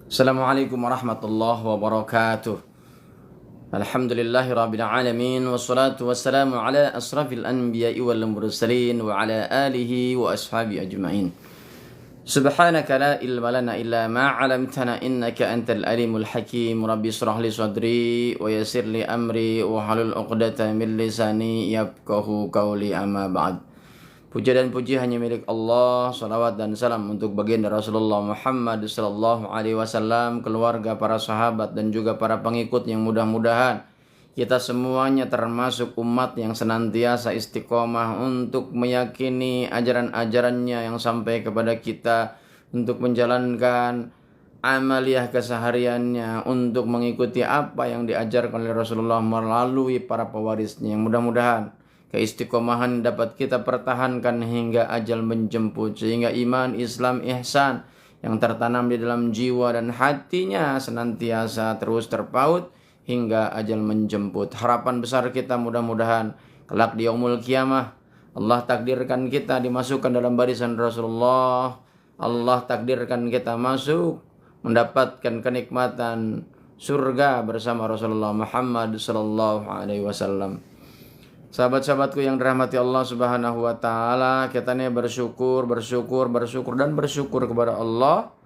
Assalamualaikum warahmatullahi wabarakatuh. Alhamdulillahi rabbil alamin wassalatu wassalamu ala asrafil anbiya'i wal mursalin wa ala alihi wa ashabi ajma'in. Subhanaka la ilma lana illa ma 'allamtana innaka antal alimul hakim. Rabbi shrah li sadri wa yassir li amri wa halul 'uqdatam min lisani yafqahu qawli, amma ba'd. Puja dan puji hanya milik Allah. Salawat dan salam untuk baginda Rasulullah Muhammad sallallahu alaihi wasallam, keluarga, para sahabat dan juga para pengikut yang mudah-mudahan kita semuanya termasuk umat yang senantiasa istiqomah untuk meyakini ajaran-ajarannya yang sampai kepada kita, untuk menjalankan amaliyah kesehariannya, untuk mengikuti apa yang diajarkan oleh Rasulullah melalui para pewarisnya, yang mudah-mudahan keistiqomahan dapat kita pertahankan hingga ajal menjemput, sehingga iman, Islam, ihsan yang tertanam di dalam jiwa dan hatinya senantiasa terus terpaut hingga ajal menjemput. Harapan besar kita mudah-mudahan kelak di yaumul kiamah Allah takdirkan kita dimasukkan dalam barisan Rasulullah. Allah takdirkan kita masuk mendapatkan kenikmatan surga bersama Rasulullah Muhammad sallallahu alaihi wasallam. Sahabat-sahabatku yang dirahmati Allah Subhanahu wa taala, kita ini bersyukur kepada Allah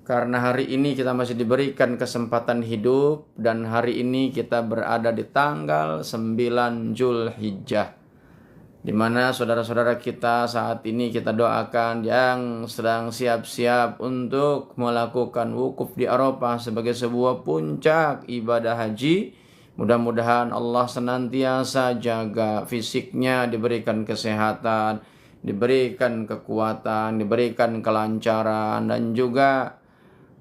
karena hari ini kita masih diberikan kesempatan hidup, dan hari ini kita berada di tanggal 9 Zulhijjah, di mana saudara-saudara kita saat ini kita doakan yang sedang siap-siap untuk melakukan wukuf di Arafah sebagai sebuah puncak ibadah haji. Mudah-mudahan Allah senantiasa jaga fisiknya, diberikan kesehatan, diberikan kekuatan, diberikan kelancaran, dan juga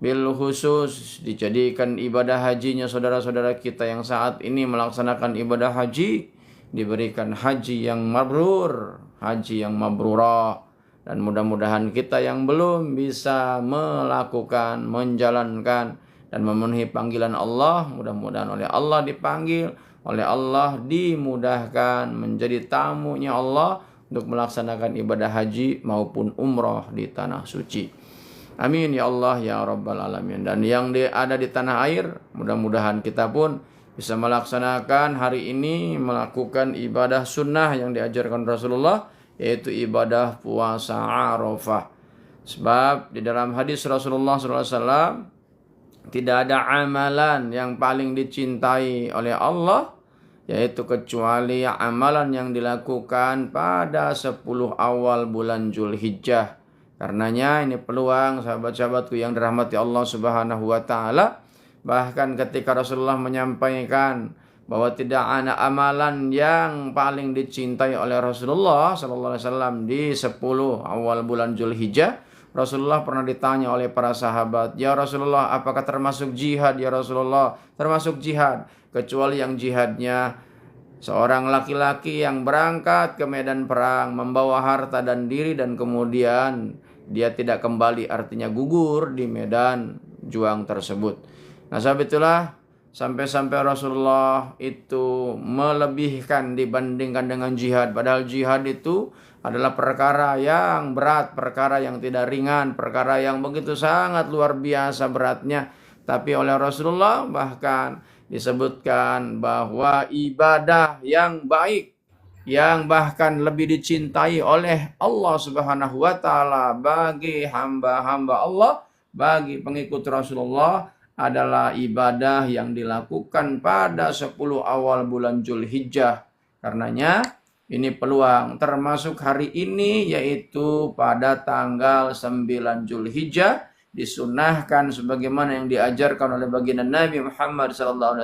bil khusus dijadikan ibadah hajinya saudara-saudara kita yang saat ini melaksanakan ibadah haji, diberikan haji yang mabrur, haji yang mabrurah. Dan mudah-mudahan kita yang belum bisa melakukan, menjalankan dan memenuhi panggilan Allah, mudah-mudahan oleh Allah dipanggil, oleh Allah dimudahkan menjadi tamunya Allah untuk melaksanakan ibadah haji maupun umrah di tanah suci. Amin ya Allah ya Rabbal Alamin. Dan yang ada di tanah air, mudah-mudahan kita pun bisa melaksanakan hari ini, melakukan ibadah sunnah yang diajarkan Rasulullah, yaitu ibadah puasa Arafah. Sebab di dalam hadis Rasulullah SAW, tidak ada amalan yang paling dicintai oleh Allah yaitu kecuali amalan yang dilakukan pada 10 awal bulan Zulhijjah. Karenanya ini peluang sahabat-sahabatku yang dirahmati Allah Subhanahu wa taala, bahkan ketika Rasulullah menyampaikan bahwa tidak ada amalan yang paling dicintai oleh Rasulullah sallallahu alaihi wasallam di 10 awal bulan Zulhijjah, Rasulullah pernah ditanya oleh para sahabat, "Ya Rasulullah, apakah termasuk jihad?" "Ya Rasulullah, termasuk jihad, kecuali yang jihadnya seorang laki-laki yang berangkat ke medan perang membawa harta dan diri dan kemudian dia tidak kembali, artinya gugur di medan juang tersebut." Nah, sahabat, itulah sampai-sampai Rasulullah itu melebihkan dibandingkan dengan jihad, padahal jihad itu adalah perkara yang berat, perkara yang tidak ringan, perkara yang begitu sangat luar biasa beratnya. Tapi oleh Rasulullah bahkan disebutkan bahwa ibadah yang baik, yang bahkan lebih dicintai oleh Allah Subhanahu wa taala bagi hamba-hamba Allah, bagi pengikut Rasulullah, adalah ibadah yang dilakukan pada 10 awal bulan Zulhijjah. Karenanya ini peluang, termasuk hari ini, yaitu pada tanggal 9 Zulhijjah, disunahkan sebagaimana yang diajarkan oleh baginda Nabi Muhammad SAW.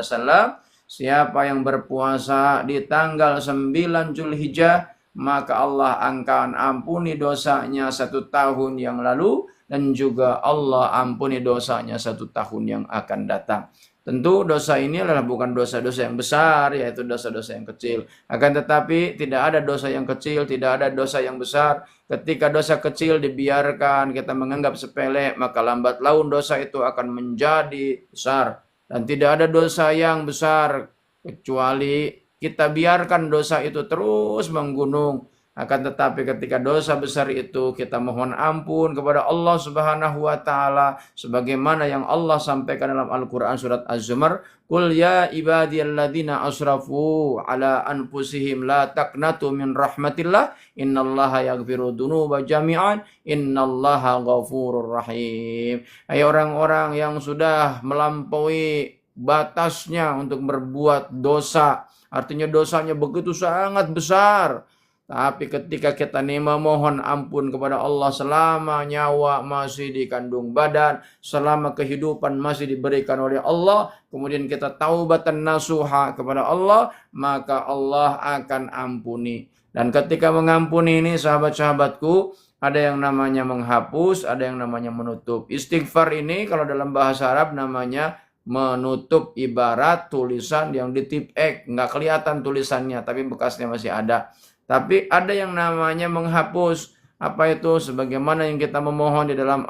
Siapa yang berpuasa di tanggal 9 Zulhijjah, maka Allah akan ampuni dosanya 1 tahun yang lalu, dan juga Allah ampuni dosanya 1 tahun yang akan datang. Tentu dosa ini adalah bukan dosa-dosa yang besar, yaitu dosa-dosa yang kecil. Akan tetapi tidak ada dosa yang kecil, tidak ada dosa yang besar. Ketika dosa kecil dibiarkan, kita menganggap sepele, maka lambat laun dosa itu akan menjadi besar. Dan tidak ada dosa yang besar kecuali kita biarkan dosa itu terus menggunung, Akan tetapi ketika dosa besar itu kita mohon ampun kepada Allah Subhanahu wa taala sebagaimana yang Allah sampaikan dalam Al-Qur'an surat Az-Zumar, "Qul ya ibadiyalladzina asrafu ala anfusihim la taqnatu min rahmatillah innallaha yaghfiru dzunuba jami'an innallaha ghafurur rahim." Hai orang-orang yang sudah melampaui batasnya untuk berbuat dosa, artinya dosanya begitu sangat besar. Tapi ketika kita nih memohon ampun kepada Allah selama nyawa masih di kandung badan, selama kehidupan masih diberikan oleh Allah, kemudian kita taubatan nasuha kepada Allah, maka Allah akan ampuni. Dan ketika mengampuni ini sahabat-sahabatku, ada yang namanya menghapus, ada yang namanya menutup. Istighfar ini kalau dalam bahasa Arab namanya menutup, ibarat tulisan yang ditip nggak kelihatan tulisannya, tapi bekasnya masih ada. Tapi ada yang namanya menghapus. Apa itu? Sebagaimana yang kita memohon di dalam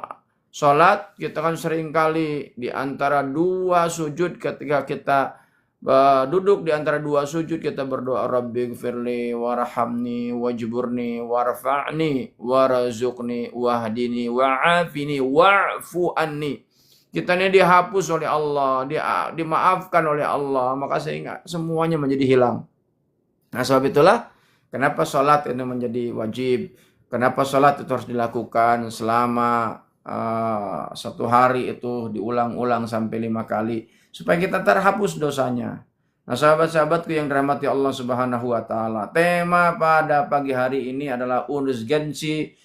sholat, kita kan seringkali di antara dua sujud ketika kita duduk di antara dua sujud kita berdoa, Rabbighfirli warhamni wajburni warfa'ni warzuqni wahdini wa'afini wa'fu anni. Kita ini dihapus oleh Allah, dimaafkan oleh Allah, maka sehingga semuanya menjadi hilang. Nah, sebab itulah kenapa sholat ini menjadi wajib? Kenapa sholat itu harus dilakukan selama satu hari itu diulang-ulang sampai 5 kali supaya kita terhapus dosanya. Nah, sahabat-sahabatku yang dirahmati Allah Subhanahu wa taala, tema pada pagi hari ini adalah urgensi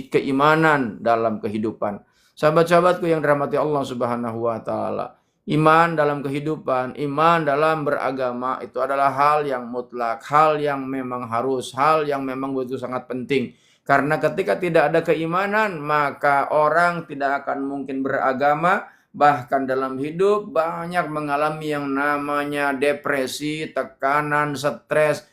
keimanan dalam kehidupan. Sahabat-sahabatku yang dirahmati Allah Subhanahu wa taala, iman dalam kehidupan, iman dalam beragama itu adalah hal yang mutlak, hal yang memang harus, hal yang memang begitu sangat penting. Karena ketika tidak ada keimanan, maka orang tidak akan mungkin beragama. Bahkan dalam hidup banyak mengalami yang namanya depresi, tekanan, stres,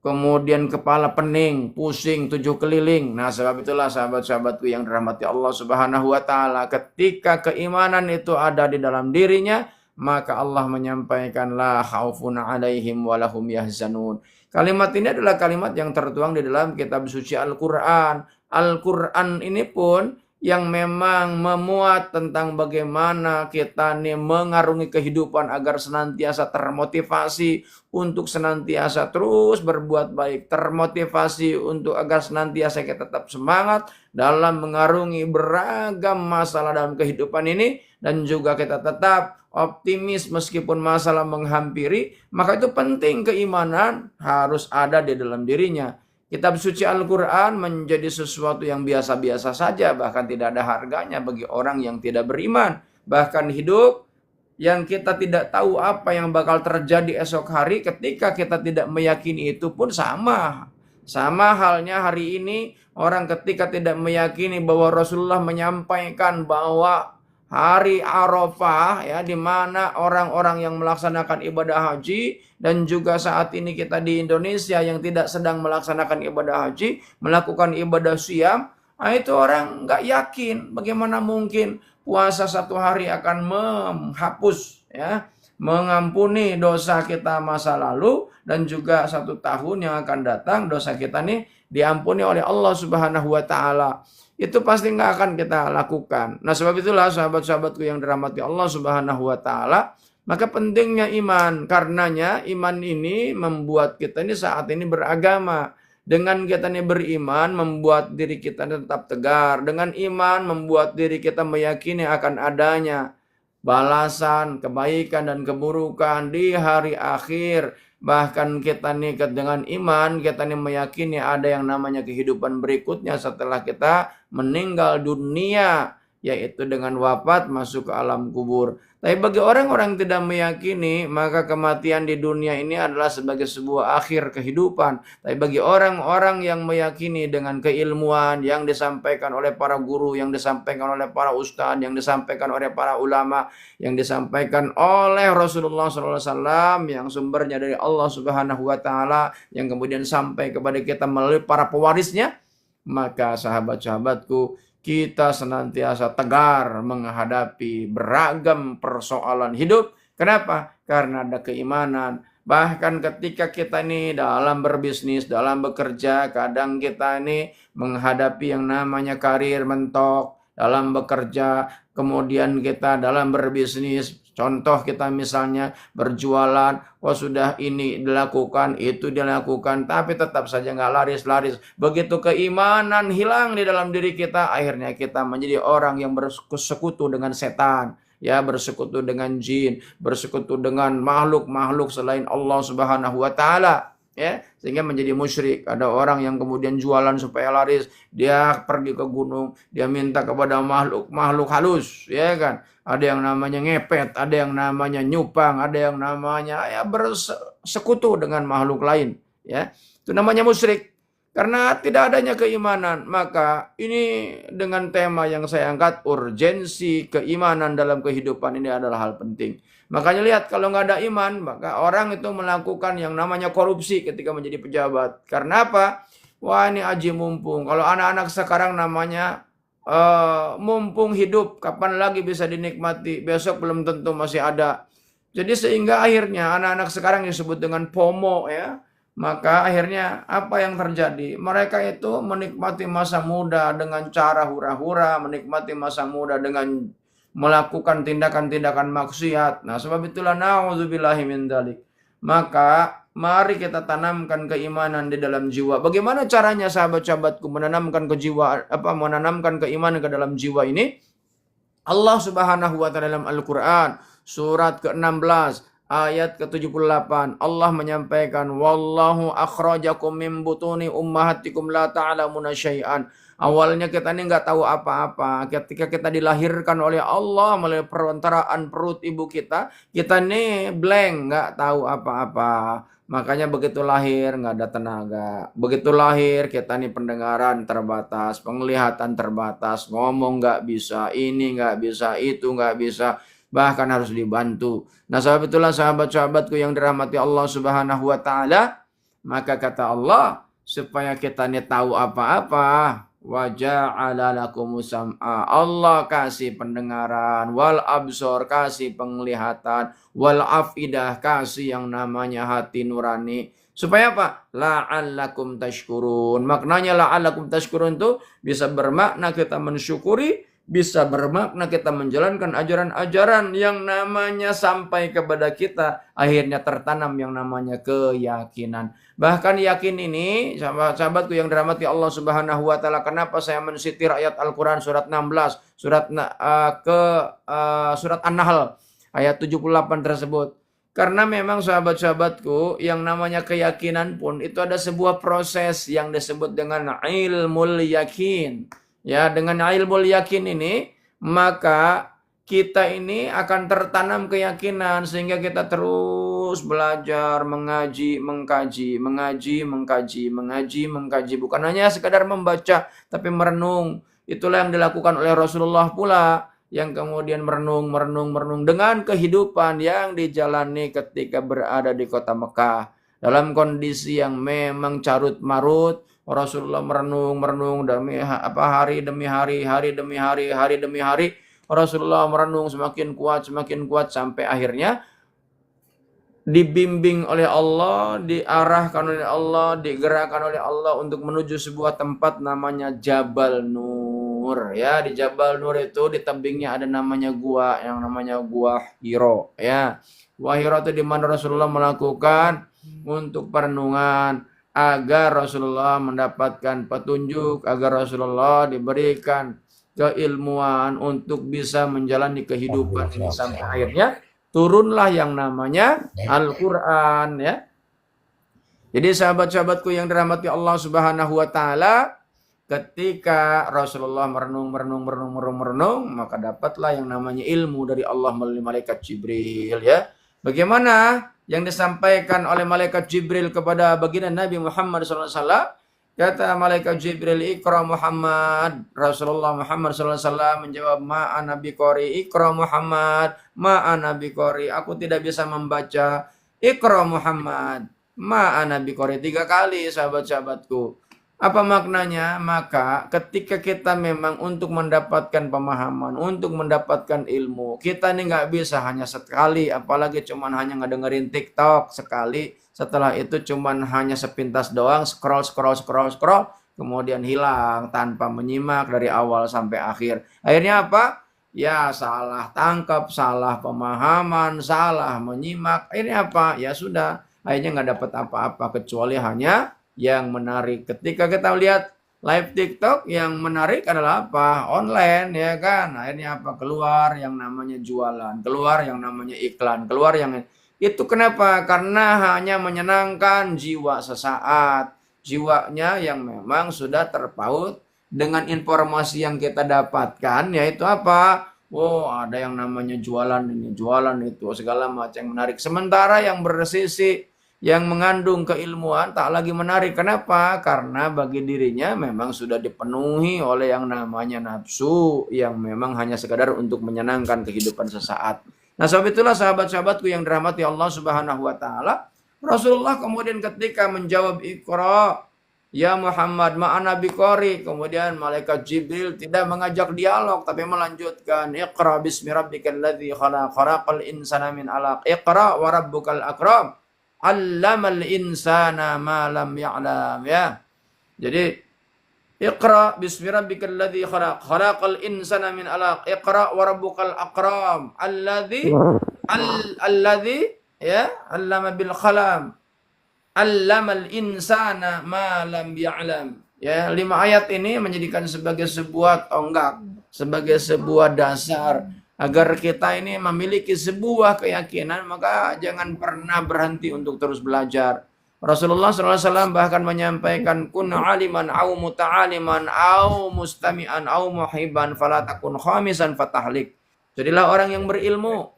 kemudian kepala pening, pusing, 7 keliling. Nah, sebab itulah sahabat-sahabatku yang dirahmati Allah Subhanahu wa taala, ketika keimanan itu ada di dalam dirinya, maka Allah menyampaikan la khaufun 'alaihim wa lahum yahzanun. Kalimat ini adalah kalimat yang tertuang di dalam kitab suci Al-Qur'an. Al-Qur'an ini pun yang memang memuat tentang bagaimana kita nih mengarungi kehidupan agar senantiasa termotivasi untuk senantiasa terus berbuat baik, termotivasi untuk agar senantiasa kita tetap semangat dalam mengarungi beragam masalah dalam kehidupan ini, dan juga kita tetap optimis meskipun masalah menghampiri. Maka itu penting keimanan harus ada di dalam dirinya. Kitab suci Al-Quran menjadi sesuatu yang biasa-biasa saja, bahkan tidak ada harganya bagi orang yang tidak beriman. Bahkan hidup yang kita tidak tahu apa yang bakal terjadi esok hari, ketika kita tidak meyakini itu pun sama. Sama halnya hari ini, orang ketika tidak meyakini bahwa Rasulullah menyampaikan bahwa hari Arafah, ya, di mana orang-orang yang melaksanakan ibadah haji, dan juga saat ini kita di Indonesia yang tidak sedang melaksanakan ibadah haji, melakukan ibadah siam, itu orang nggak yakin bagaimana mungkin puasa 1 hari akan menghapus, ya, mengampuni dosa kita masa lalu, dan juga 1 tahun yang akan datang dosa kita nih diampuni oleh Allah Subhanahu wa taala. Itu pasti nggak akan kita lakukan. Nah, sebab itulah sahabat-sahabatku yang dirahmati Allah Subhanahu wa taala, maka pentingnya iman. Karenanya iman ini membuat kita ini saat ini beragama. Dengan kita ini beriman membuat diri kita tetap tegar. Dengan iman membuat diri kita meyakini akan adanya balasan, kebaikan dan keburukan di hari akhir. Bahkan kita nih dengan iman, kita nih meyakini ada yang namanya kehidupan berikutnya setelah kita meninggal dunia, yaitu dengan wafat masuk ke alam kubur. Tapi bagi orang-orang yang tidak meyakini, maka kematian di dunia ini adalah sebagai sebuah akhir kehidupan. Tapi bagi orang-orang yang meyakini dengan keilmuan yang disampaikan oleh para guru, yang disampaikan oleh para ustadz, yang disampaikan oleh para ulama, yang disampaikan oleh Rasulullah SAW, yang sumbernya dari Allah Subhanahu wa taala, yang kemudian sampai kepada kita melalui para pewarisnya, maka sahabat-sahabatku, kita senantiasa tegar menghadapi beragam persoalan hidup. Kenapa? Karena ada keimanan. Bahkan ketika kita ini dalam berbisnis, dalam bekerja, kadang kita ini menghadapi yang namanya karir mentok dalam bekerja, kemudian kita dalam berbisnis. Contoh kita misalnya berjualan, sudah ini dilakukan, itu dilakukan, tapi tetap saja nggak laris-laris. Begitu keimanan hilang di dalam diri kita, akhirnya kita menjadi orang yang bersekutu dengan setan. Ya, bersekutu dengan jin, bersekutu dengan makhluk-makhluk selain Allah Subhanahu wa taala, ya, sehingga menjadi musyrik. Ada orang yang kemudian jualan supaya laris, dia pergi ke gunung, dia minta kepada makhluk halus, ya kan? Ada yang namanya ngepet, ada yang namanya nyupang, ada yang namanya ya bersekutu dengan makhluk lain, ya. Itu namanya musyrik. Karena tidak adanya keimanan, maka ini dengan tema yang saya angkat, urgensi keimanan dalam kehidupan ini adalah hal penting. Makanya lihat, kalau nggak ada iman, maka orang itu melakukan yang namanya korupsi ketika menjadi pejabat. Karena apa? Wah, ini aji mumpung. Kalau anak-anak sekarang namanya mumpung hidup, kapan lagi bisa dinikmati? Besok belum tentu masih ada. Jadi sehingga akhirnya anak-anak sekarang disebut dengan FOMO, ya. Maka akhirnya apa yang terjadi? Mereka itu menikmati masa muda dengan cara hura-hura, menikmati masa muda dengan melakukan tindakan-tindakan maksiat. Nah, sebab itulah na'udzubillahi min dzalik. Maka mari kita tanamkan keimanan di dalam jiwa. Bagaimana caranya sahabat-sahabatku menanamkan menanamkan keimanan ke dalam jiwa ini? Allah Subhanahu wa taala dalam Al-Qur'an surat ke-16 ayat ke-78 Allah menyampaikan, wallahu akhrajakum min butuni ummahatikum la ta'lamuna syai'an. Awalnya kita ini nggak tahu apa-apa. Ketika kita dilahirkan oleh Allah melalui perantaraan perut ibu kita ini blank, nggak tahu apa-apa. Makanya begitu lahir nggak ada tenaga. Begitu lahir kita ini pendengaran terbatas, penglihatan terbatas, ngomong nggak bisa, ini nggak bisa, itu nggak bisa. Bahkan harus dibantu. Nah, sebab itulah sahabat-sahabatku yang dirahmati Allah Subhanahu wa taala, maka kata Allah, supaya kita ini tahu apa-apa, wa ja'ala lakumus sam'a, Allah kasih pendengaran, wal absor, kasih penglihatan, wal afidah, kasih yang namanya hati nurani. Supaya apa? La'allakum tashkurun. Maknanya la'allakum tashkurun itu bisa bermakna kita mensyukuri, bisa bermakna kita menjalankan ajaran-ajaran yang namanya sampai kepada kita, akhirnya tertanam yang namanya keyakinan. Bahkan yakin ini, sahabat-sahabatku yang dirahmati Allah Subhanahu wa taala, kenapa saya mensitir ayat Al-Qur'an surat 16, surat An-Nahl ayat 78 tersebut. Karena memang sahabat-sahabatku, yang namanya keyakinan pun itu ada sebuah proses yang disebut dengan ilmul yakin. Ya, dengan ilmu yakin ini, maka kita ini akan tertanam keyakinan sehingga kita terus belajar, mengaji, mengkaji, bukan hanya sekadar membaca tapi merenung. Itulah yang dilakukan oleh Rasulullah pula, yang kemudian merenung dengan kehidupan yang dijalani ketika berada di kota Mekah dalam kondisi yang memang carut marut. Rasulullah merenung hari demi hari. Rasulullah merenung semakin kuat sampai akhirnya dibimbing oleh Allah, diarahkan oleh Allah, digerakkan oleh Allah untuk menuju sebuah tempat namanya Jabal Nur. Ya, di Jabal Nur itu di tebingnya ada namanya gua yang namanya Gua Hiro. Ya, Gua Hiro itu di mana Rasulullah melakukan untuk perenungan, agar Rasulullah mendapatkan petunjuk, agar Rasulullah diberikan keilmuan untuk bisa menjalani kehidupan ini sampai akhirnya turunlah yang namanya Al-Qur'an, ya. Jadi sahabat-sahabatku yang dirahmati Allah Subhanahu wa taala, ketika Rasulullah merenung, maka dapatlah yang namanya ilmu dari Allah melalui malaikat Jibril, ya. Bagaimana yang disampaikan oleh malaikat Jibril kepada baginda Nabi Muhammad SAW? Kata malaikat Jibril, Iqra Muhammad. Rasulullah Muhammad SAW menjawab, Ma'ana biqori. Iqra Muhammad, Ma'ana biqori. Aku tidak bisa membaca. Iqra Muhammad, Ma'ana biqori. 3 kali, sahabat-sahabatku. Apa maknanya? Maka ketika kita memang untuk mendapatkan pemahaman, untuk mendapatkan ilmu, kita ini nggak bisa hanya sekali, apalagi cuman hanya ngedengerin TikTok sekali, setelah itu cuman hanya sepintas doang, scroll, scroll, scroll, scroll, kemudian hilang tanpa menyimak dari awal sampai akhir. Akhirnya apa? Ya salah tangkap, salah pemahaman, salah menyimak. Akhirnya apa? Ya sudah, akhirnya nggak dapat apa-apa kecuali hanya yang menarik. Ketika kita lihat live TikTok, yang menarik adalah apa? Online, ya kan? Akhirnya apa? Keluar yang namanya jualan, keluar yang namanya iklan, keluar yang itu kenapa? Karena hanya menyenangkan jiwa sesaat. Jiwanya yang memang sudah terpaut dengan informasi yang kita dapatkan, yaitu apa? Oh, ada yang namanya jualan ini, jualan itu, segala macam yang menarik. Sementara yang bersisi yang mengandung keilmuan tak lagi menarik. Kenapa? Karena bagi dirinya memang sudah dipenuhi oleh yang namanya nafsu, yang memang hanya sekadar untuk menyenangkan kehidupan sesaat. Nah, sebab itulah sahabat-sahabatku yang dirahmati Allah Subhanahu wa taala, Rasulullah kemudian ketika menjawab Iqra ya Muhammad ma'ana biqari, kemudian malaikat Jibril tidak mengajak dialog tapi melanjutkan Iqra bismi rabbikal ladzi khalaq, khalaqal insana min 'alaq, Iqra wa rabbukal akram, 'allamal insana ma lam ya'lam, ya. Jadi Iqra bismi rabbikal ladzi khalaq, khalaqal insana min 'alaq, Iqra wa rabbukal akram, alladzi ya 'allama bil qalam, 'allamal insana ma lam ya'lam. Ya, 5 ayat ini menjadikan sebagai sebuah tonggak, sebagai sebuah dasar agar kita ini memiliki sebuah keyakinan, maka jangan pernah berhenti untuk terus belajar. Rasulullah SAW bahkan menyampaikan kun aliman au muta'aliman au mustami'an au muhibban fala takun khamisan fatahlik. Jadilah orang yang berilmu.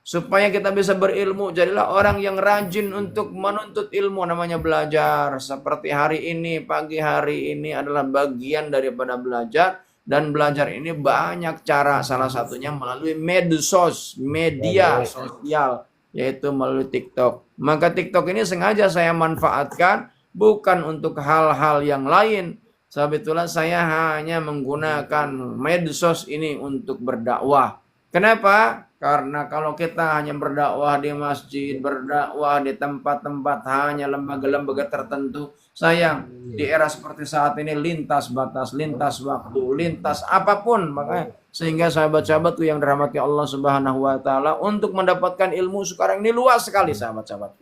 Supaya kita bisa berilmu, jadilah orang yang rajin untuk menuntut ilmu, namanya belajar. Seperti hari ini, pagi hari ini adalah bagian daripada belajar. Dan belajar ini banyak cara, salah satunya melalui medsos, media sosial, yaitu melalui TikTok. Maka TikTok ini sengaja saya manfaatkan bukan untuk hal-hal yang lain. Sebab itulah saya hanya menggunakan medsos ini untuk berdakwah. Kenapa? Karena kalau kita hanya berdakwah di masjid, berdakwah di tempat-tempat hanya lembaga-lembaga tertentu, sayang di era seperti saat ini lintas batas, lintas waktu, lintas apapun, makanya sehingga sahabat-sahabatku yang dirahmati Allah Subhanahu wa taala, untuk mendapatkan ilmu sekarang ini luas sekali sahabat-sahabat.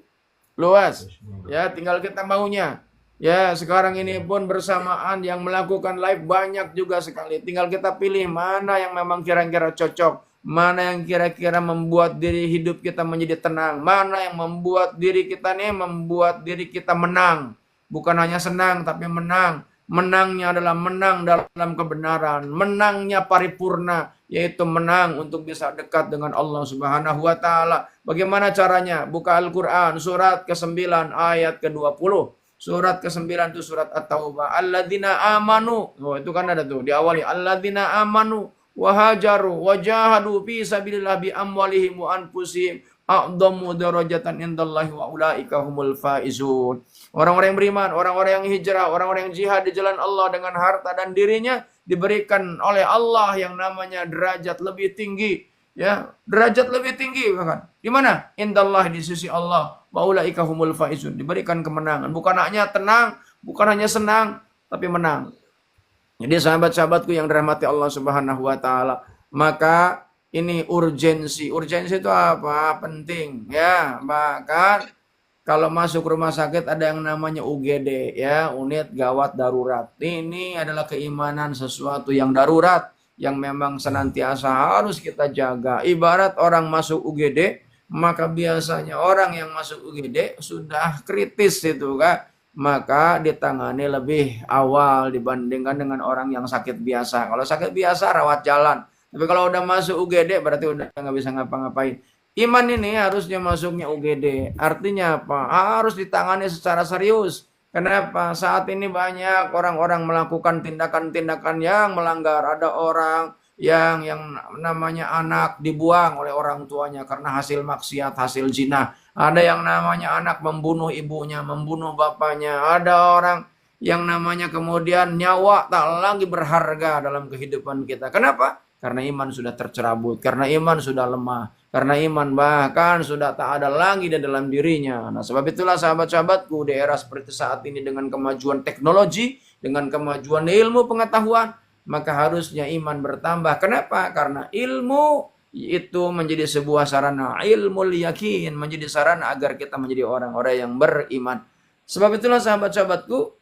Luas. Ya, tinggal kita maunya. Ya, sekarang ini pun bersamaan yang melakukan live banyak juga sekali. Tinggal kita pilih mana yang memang kira-kira cocok. Mana yang kira-kira membuat diri hidup kita menjadi tenang. Mana yang membuat diri kita menang. Bukan hanya senang tapi menang. Menangnya adalah menang dalam kebenaran. Menangnya paripurna. Yaitu menang untuk bisa dekat dengan Allah Subhanahu wa ta'ala. Bagaimana caranya? Buka Al-Quran surat ke-9 ayat ke-20. Surat ke-9 itu surat At-Taubah. Alladzina amanu. Oh, itu kan ada tuh diawali. Alladzina amanu wahajaru wajahadu fi sabilillah bi amwalihim wa anfusihim a'dhamu darajatan indallahi wa ulaika humul faizun. Orang-orang yang beriman, orang-orang yang hijrah, orang-orang yang jihad di jalan Allah dengan harta dan dirinya diberikan oleh Allah yang namanya derajat lebih tinggi, ya, derajat lebih tinggi bahkan. Di mana? Indallahi, di sisi Allah. Wa ulaika humul faizun, diberikan kemenangan, bukan hanya tenang, bukan hanya senang, tapi menang. Jadi sahabat-sahabatku yang dirahmati Allah Subhanahu wa taala, maka ini urgensi. Urgensi itu apa? Penting, ya. Maka kalau masuk rumah sakit ada yang namanya UGD, ya, unit gawat darurat. Ini adalah keimanan sesuatu yang darurat yang memang senantiasa harus kita jaga. Ibarat orang masuk UGD, maka biasanya orang yang masuk UGD sudah kritis itu, kan? Maka ditangani lebih awal dibandingkan dengan orang yang sakit biasa. Kalau sakit biasa rawat jalan, tapi kalau udah masuk UGD berarti udah nggak bisa ngapa-ngapain. Iman ini harusnya masuknya UGD. Artinya apa? Harus ditangani secara serius. Kenapa? Saat ini banyak orang-orang melakukan tindakan-tindakan yang melanggar. Ada orang yang namanya anak dibuang oleh orang tuanya karena hasil maksiat, hasil zina. Ada yang namanya anak membunuh ibunya, membunuh bapaknya. Ada orang yang namanya kemudian nyawa tak lagi berharga dalam kehidupan kita. Kenapa? Karena iman sudah tercerabut, karena iman sudah lemah, karena iman bahkan sudah tak ada lagi di dalam dirinya. Nah, sebab itulah sahabat-sahabatku, di era seperti saat ini dengan kemajuan teknologi, dengan kemajuan ilmu pengetahuan, maka harusnya iman bertambah. Kenapa? Karena ilmu itu menjadi sebuah sarana, ilmu yakin menjadi sarana agar kita menjadi orang-orang yang beriman. Sebab itulah sahabat-sahabatku,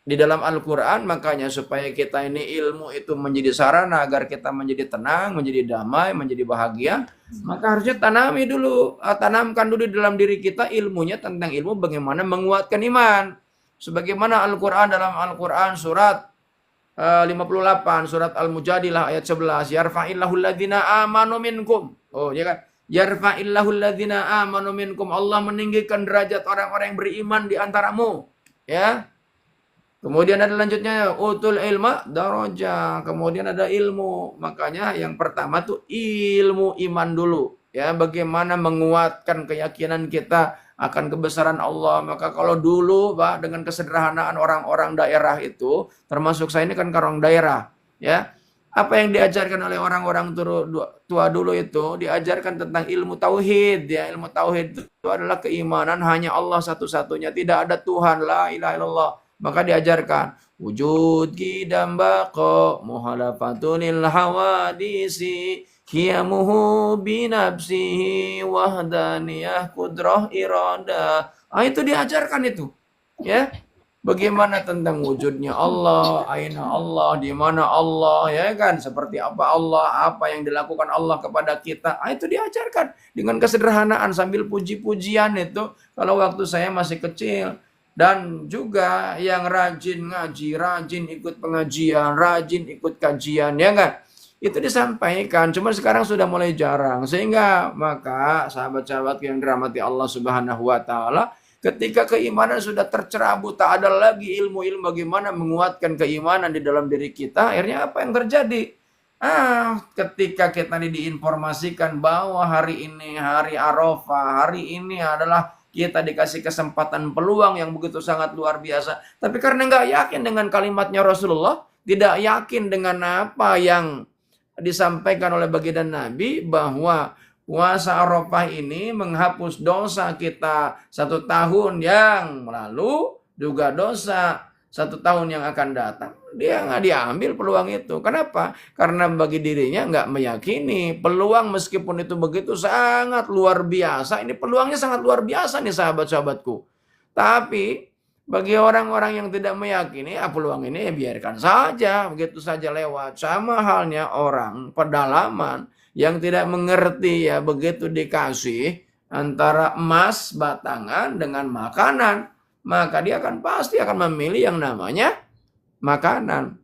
di dalam Al-Quran, makanya supaya kita ini ilmu itu menjadi sarana agar kita menjadi tenang, menjadi damai, menjadi bahagia, maka harusnya tanamkan dulu dalam diri kita ilmunya tentang ilmu bagaimana menguatkan iman. Sebagaimana Al-Quran dalam Al-Quran surat 58, surat Al-Mujadilah ayat 11, yarfa'illahul ladzina amanu minkum. Oh, ya kan? Yarfa'illahul ladzina amanu minkum. Allah meninggikan derajat orang-orang yang beriman di antaramu. Ya. Kemudian ada lanjutnya utul ilma daraja. Kemudian ada ilmu. Makanya yang pertama tuh ilmu iman dulu. Ya, bagaimana menguatkan keyakinan kita akan kebesaran Allah. Maka kalau dulu, Pak, dengan kesederhanaan orang-orang daerah itu, termasuk saya ini kan orang daerah, ya. Apa yang diajarkan oleh orang-orang tua dulu itu diajarkan tentang ilmu tauhid, ya. Ilmu tauhid itu adalah keimanan hanya Allah satu-satunya, tidak ada Tuhan, la ilaha illallah. Maka diajarkan wujud qidam baqa muhalafatunil hawadisi qiyamuhu binafsihi wahdaniyah kudrah irada. Itu diajarkan itu, ya. Bagaimana tentang wujudnya Allah, aina Allah, di mana Allah, ya kan? Seperti apa Allah, apa yang dilakukan Allah kepada kita. Itu diajarkan dengan kesederhanaan sambil puji-pujian itu. Kalau waktu saya masih kecil, dan juga yang rajin ngaji, rajin ikut pengajian, rajin ikut kajian, ya kan? Itu disampaikan, cuma sekarang sudah mulai jarang. Sehingga maka sahabat-sahabat yang dirahmati Allah Subhanahu wa taala, ketika keimanan sudah tercerabut, tak ada lagi ilmu-ilmu bagaimana menguatkan keimanan di dalam diri kita, akhirnya apa yang terjadi? Ketika kita diinformasikan bahwa hari ini hari Arafah, hari ini adalah kita dikasih kesempatan peluang yang begitu sangat luar biasa. Tapi karena nggak yakin dengan kalimatnya Rasulullah, tidak yakin dengan apa yang disampaikan oleh baginda Nabi bahwa puasa Arafah ini menghapus dosa kita 1 tahun yang lalu, juga dosa 1 tahun yang akan datang. Dia nggak diambil peluang itu. Kenapa? Karena bagi dirinya nggak meyakini peluang meskipun itu begitu sangat luar biasa. Ini peluangnya sangat luar biasa nih sahabat-sahabatku. Tapi bagi orang-orang yang tidak meyakini, peluang ini ya biarkan saja, begitu saja lewat. Sama halnya orang pedalaman yang tidak mengerti, ya begitu dikasih antara emas batangan dengan makanan, maka dia pasti akan memilih yang namanya makanan.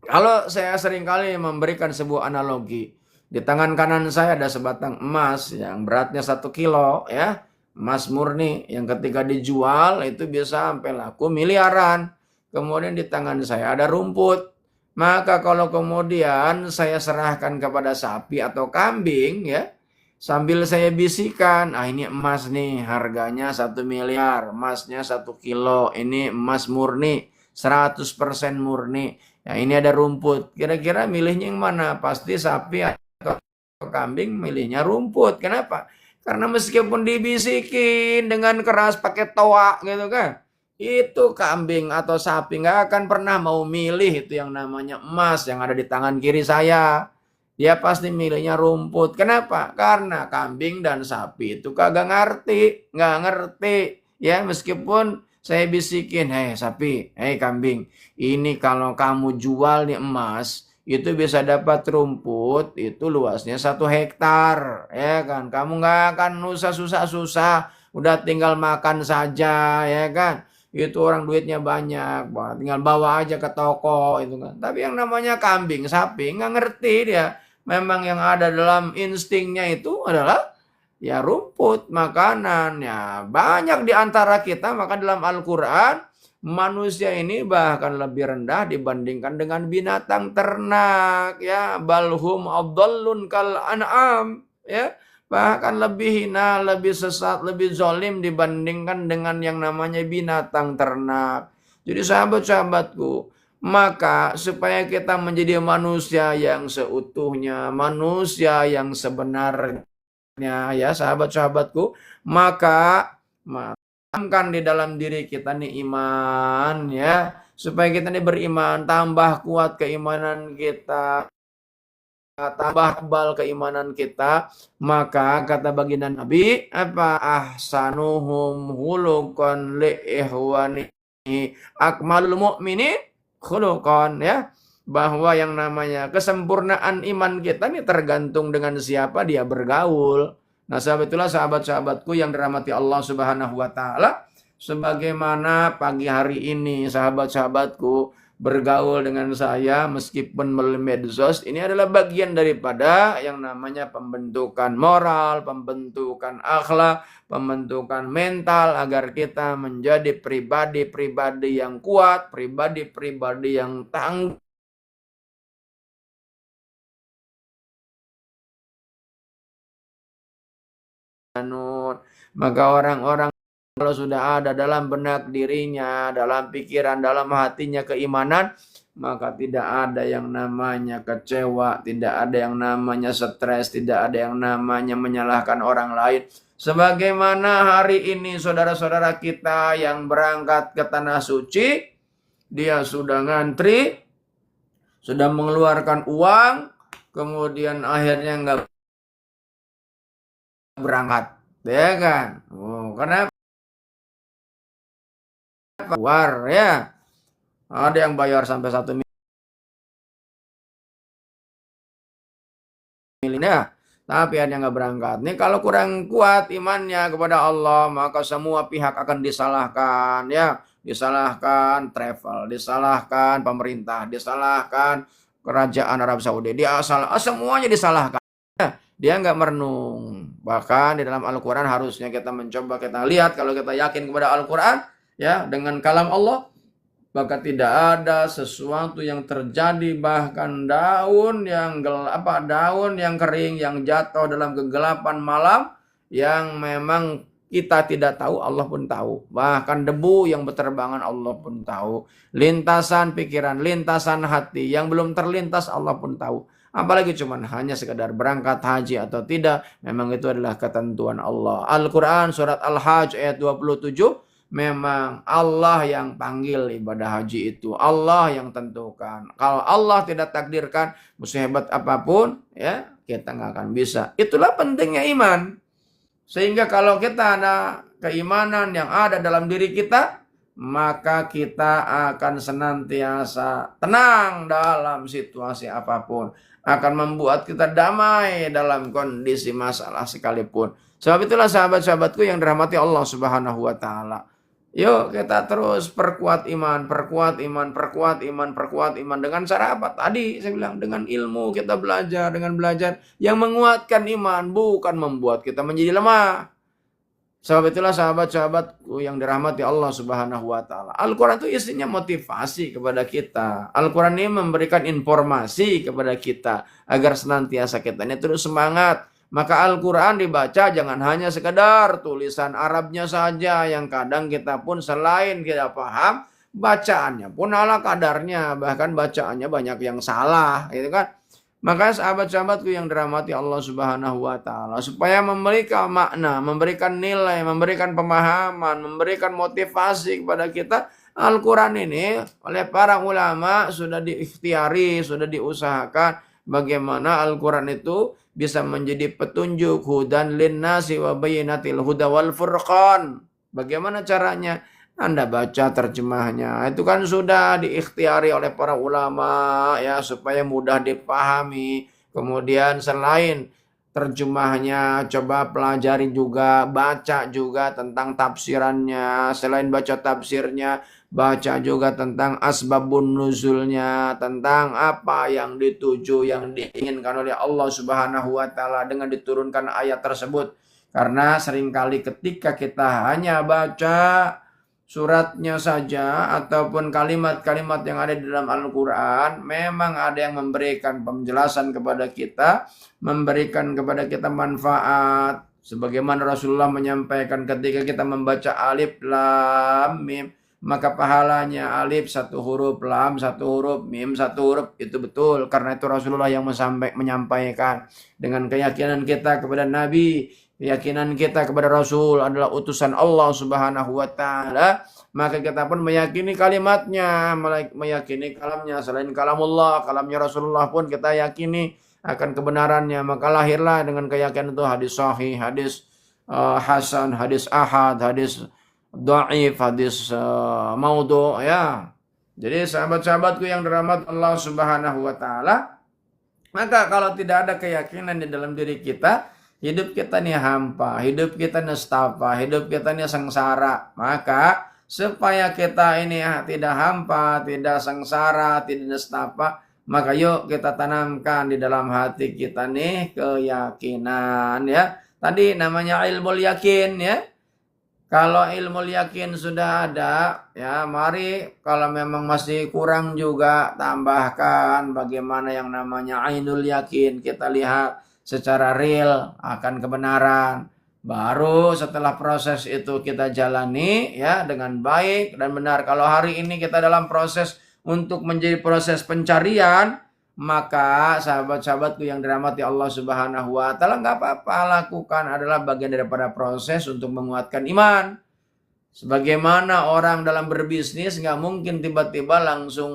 Kalau saya seringkali memberikan sebuah analogi, di tangan kanan saya ada sebatang emas yang beratnya 1 kilo, ya, emas murni yang ketika dijual itu bisa sampai laku miliaran. Kemudian di tangan saya ada rumput. Maka kalau kemudian saya serahkan kepada sapi atau kambing, ya, sambil saya bisikan, ini emas nih, harganya 1 miliar, emasnya 1 kilo, ini emas murni, 100% murni. Ya, ini ada rumput. Kira-kira milihnya yang mana? Pasti sapi atau kambing milihnya rumput. Kenapa? Karena meskipun dibisikin dengan keras pakai toa gitu kan, itu kambing atau sapi nggak akan pernah mau milih itu yang namanya emas yang ada di tangan kiri saya. Dia pasti milihnya rumput. Kenapa? Karena kambing dan sapi itu kagak nggak ngerti. Ya, meskipun saya bisikin, hei sapi, hei kambing, ini kalau kamu jual nih emas, itu bisa dapat rumput, itu luasnya 1 hektar. Ya kan? Kamu nggak akan usah susah-susah, udah tinggal makan saja, ya kan? Itu orang duitnya banyak, tinggal bawa aja ke toko, itu kan. Tapi yang namanya kambing, sapi, nggak ngerti dia. Memang yang ada dalam instingnya itu adalah ya rumput, makanan. Ya, banyak di antara kita, maka dalam Al-Quran manusia ini bahkan lebih rendah dibandingkan dengan binatang ternak, ya, balhum adallun kal an'am, ya, bahkan lebih hina, lebih sesat, lebih zalim dibandingkan dengan yang namanya binatang ternak. Jadi sahabat-sahabatku, maka supaya kita menjadi manusia yang seutuhnya, manusia yang sebenarnya, ya sahabat-sahabatku, maka tanamkan di dalam diri kita nih iman, ya, supaya kita nih beriman, tambah kuat keimanan kita, tambah tebal keimanan kita. Maka kata baginda Nabi, apa, ahsanuhum khuluqan li ihwani akmalul mu'minin khuluqan, ya, bahwa yang namanya kesempurnaan iman kita ini tergantung dengan siapa dia bergaul. Nah, itulah sahabat-sahabatku yang dirahmati Allah Subhanahu wa taala, sebagaimana pagi hari ini sahabat-sahabatku bergaul dengan saya meskipun melalui medsos, ini adalah bagian daripada yang namanya pembentukan moral, pembentukan akhlak, pembentukan mental agar kita menjadi pribadi-pribadi yang kuat, pribadi-pribadi yang tangguh. Maka orang-orang kalau sudah ada dalam benak dirinya, dalam pikiran, dalam hatinya keimanan, maka tidak ada yang namanya kecewa, tidak ada yang namanya stres, tidak ada yang namanya menyalahkan orang lain. Sebagaimana hari ini saudara-saudara kita yang berangkat ke Tanah Suci, dia sudah ngantri, sudah mengeluarkan uang, kemudian akhirnya nggak berangkat, ya kan? Karena keluar, ya, ada yang bayar sampai 1 miliar, tapi ada yang nggak berangkat. Nih kalau kurang kuat imannya kepada Allah, maka semua pihak akan disalahkan, ya, disalahkan travel, disalahkan pemerintah, disalahkan kerajaan Arab Saudi, semuanya disalahkan. Dia nggak merenung. Bahkan di dalam Al-Quran harusnya kita mencoba kita lihat, kalau kita yakin kepada Al-Quran, ya, dengan kalam Allah, maka tidak ada sesuatu yang terjadi, bahkan daun yang daun yang kering yang jatuh dalam kegelapan malam yang memang kita tidak tahu, Allah pun tahu. Bahkan debu yang berterbangan Allah pun tahu. Lintasan pikiran, lintasan hati yang belum terlintas Allah pun tahu. Apalagi cuman hanya sekedar berangkat haji atau tidak, memang itu adalah ketentuan Allah. Al-Quran surat Al-Hajj ayat 27, memang Allah yang panggil ibadah haji itu, Allah yang tentukan. Kalau Allah tidak takdirkan, sehebat apapun, ya, kita nggak akan bisa. Itulah pentingnya iman. Sehingga kalau kita ada keimanan yang ada dalam diri kita, maka kita akan senantiasa tenang dalam situasi apapun. Akan membuat kita damai dalam kondisi masalah sekalipun. Sebab itulah sahabat-sahabatku yang dirahmati Allah Subhanahu wa taala. Yuk kita terus perkuat iman, perkuat iman, perkuat iman, perkuat iman. Dengan cara apa? Tadi saya bilang, dengan ilmu kita belajar, dengan belajar yang menguatkan iman, bukan membuat kita menjadi lemah. Sebab itulah sahabat-sahabatku yang dirahmati Allah Subhanahu wa taala, Al-Quran itu isinya motivasi kepada kita. Al-Quran ini memberikan informasi kepada kita agar senantiasa kita ini terus semangat. Maka Al-Quran dibaca jangan hanya sekedar tulisan Arabnya saja, yang kadang kita pun selain kita paham, bacaannya pun ala kadarnya, bahkan bacaannya banyak yang salah, gitu kan. Maka sahabat-sahabatku yang dirahmati Allah Subhanahu wa taala, supaya memberikan makna, memberikan nilai, memberikan pemahaman, memberikan motivasi kepada kita, Al-Quran ini oleh para ulama sudah diikhtiari, sudah diusahakan bagaimana Al-Quran itu bisa menjadi petunjuk, hudan linnasi wa bayyinatil huda wal furqan. Bagaimana caranya? Anda baca terjemahnya, itu kan sudah diikhtiari oleh para ulama, ya, supaya mudah dipahami. Kemudian selain terjemahnya, coba pelajari juga, baca juga tentang tafsirannya. Selain baca tafsirnya, baca juga tentang asbabun nuzulnya, tentang apa yang dituju, yang diinginkan oleh Allah Subhanahu wa taala dengan diturunkan ayat tersebut. Karena seringkali ketika kita hanya baca suratnya saja ataupun kalimat-kalimat yang ada di dalam Al-Quran, memang ada yang memberikan penjelasan kepada kita, memberikan kepada kita manfaat. Sebagaimana Rasulullah menyampaikan ketika kita membaca alif lam mim, maka pahalanya alif satu huruf, lam satu huruf, mim satu huruf, itu betul. Karena itu Rasulullah yang menyampaikan. Dengan keyakinan kita kepada Nabi, keyakinan kita kepada Rasul adalah utusan Allah Subhanahu wa Ta'ala, maka kita pun meyakini kalimatnya, meyakini kalamnya. Selain kalamullah, kalamnya Rasulullah pun kita yakini akan kebenarannya. Maka lahirlah dengan keyakinan itu hadis sahih, hadis hasan, hadis ahad, hadis dhaif, hadis maudhu, ya. Jadi sahabat-sahabatku yang dirahmati Allah Subhanahu wa Ta'ala, maka kalau tidak ada keyakinan di dalam diri kita, hidup kita ini hampa, hidup kita nestapa, hidup kita ini sengsara. Maka supaya kita ini tidak hampa, tidak sengsara, tidak nestapa, maka yuk kita tanamkan di dalam hati kita nih keyakinan, ya. Tadi namanya ilmu yakin, ya. Kalau ilmu yakin sudah ada, ya, mari kalau memang masih kurang juga tambahkan bagaimana yang namanya ainul yakin. Kita lihat secara real akan kebenaran. Baru setelah proses itu kita jalani, ya, dengan baik dan benar. Kalau hari ini kita dalam proses untuk menjadi proses pencarian, maka sahabat-sahabatku yang dirahmati Allah Subhanahu wa Ta'ala, nggak apa-apa, lakukan, adalah bagian daripada proses untuk menguatkan iman. Sebagaimana orang dalam berbisnis nggak mungkin tiba-tiba langsung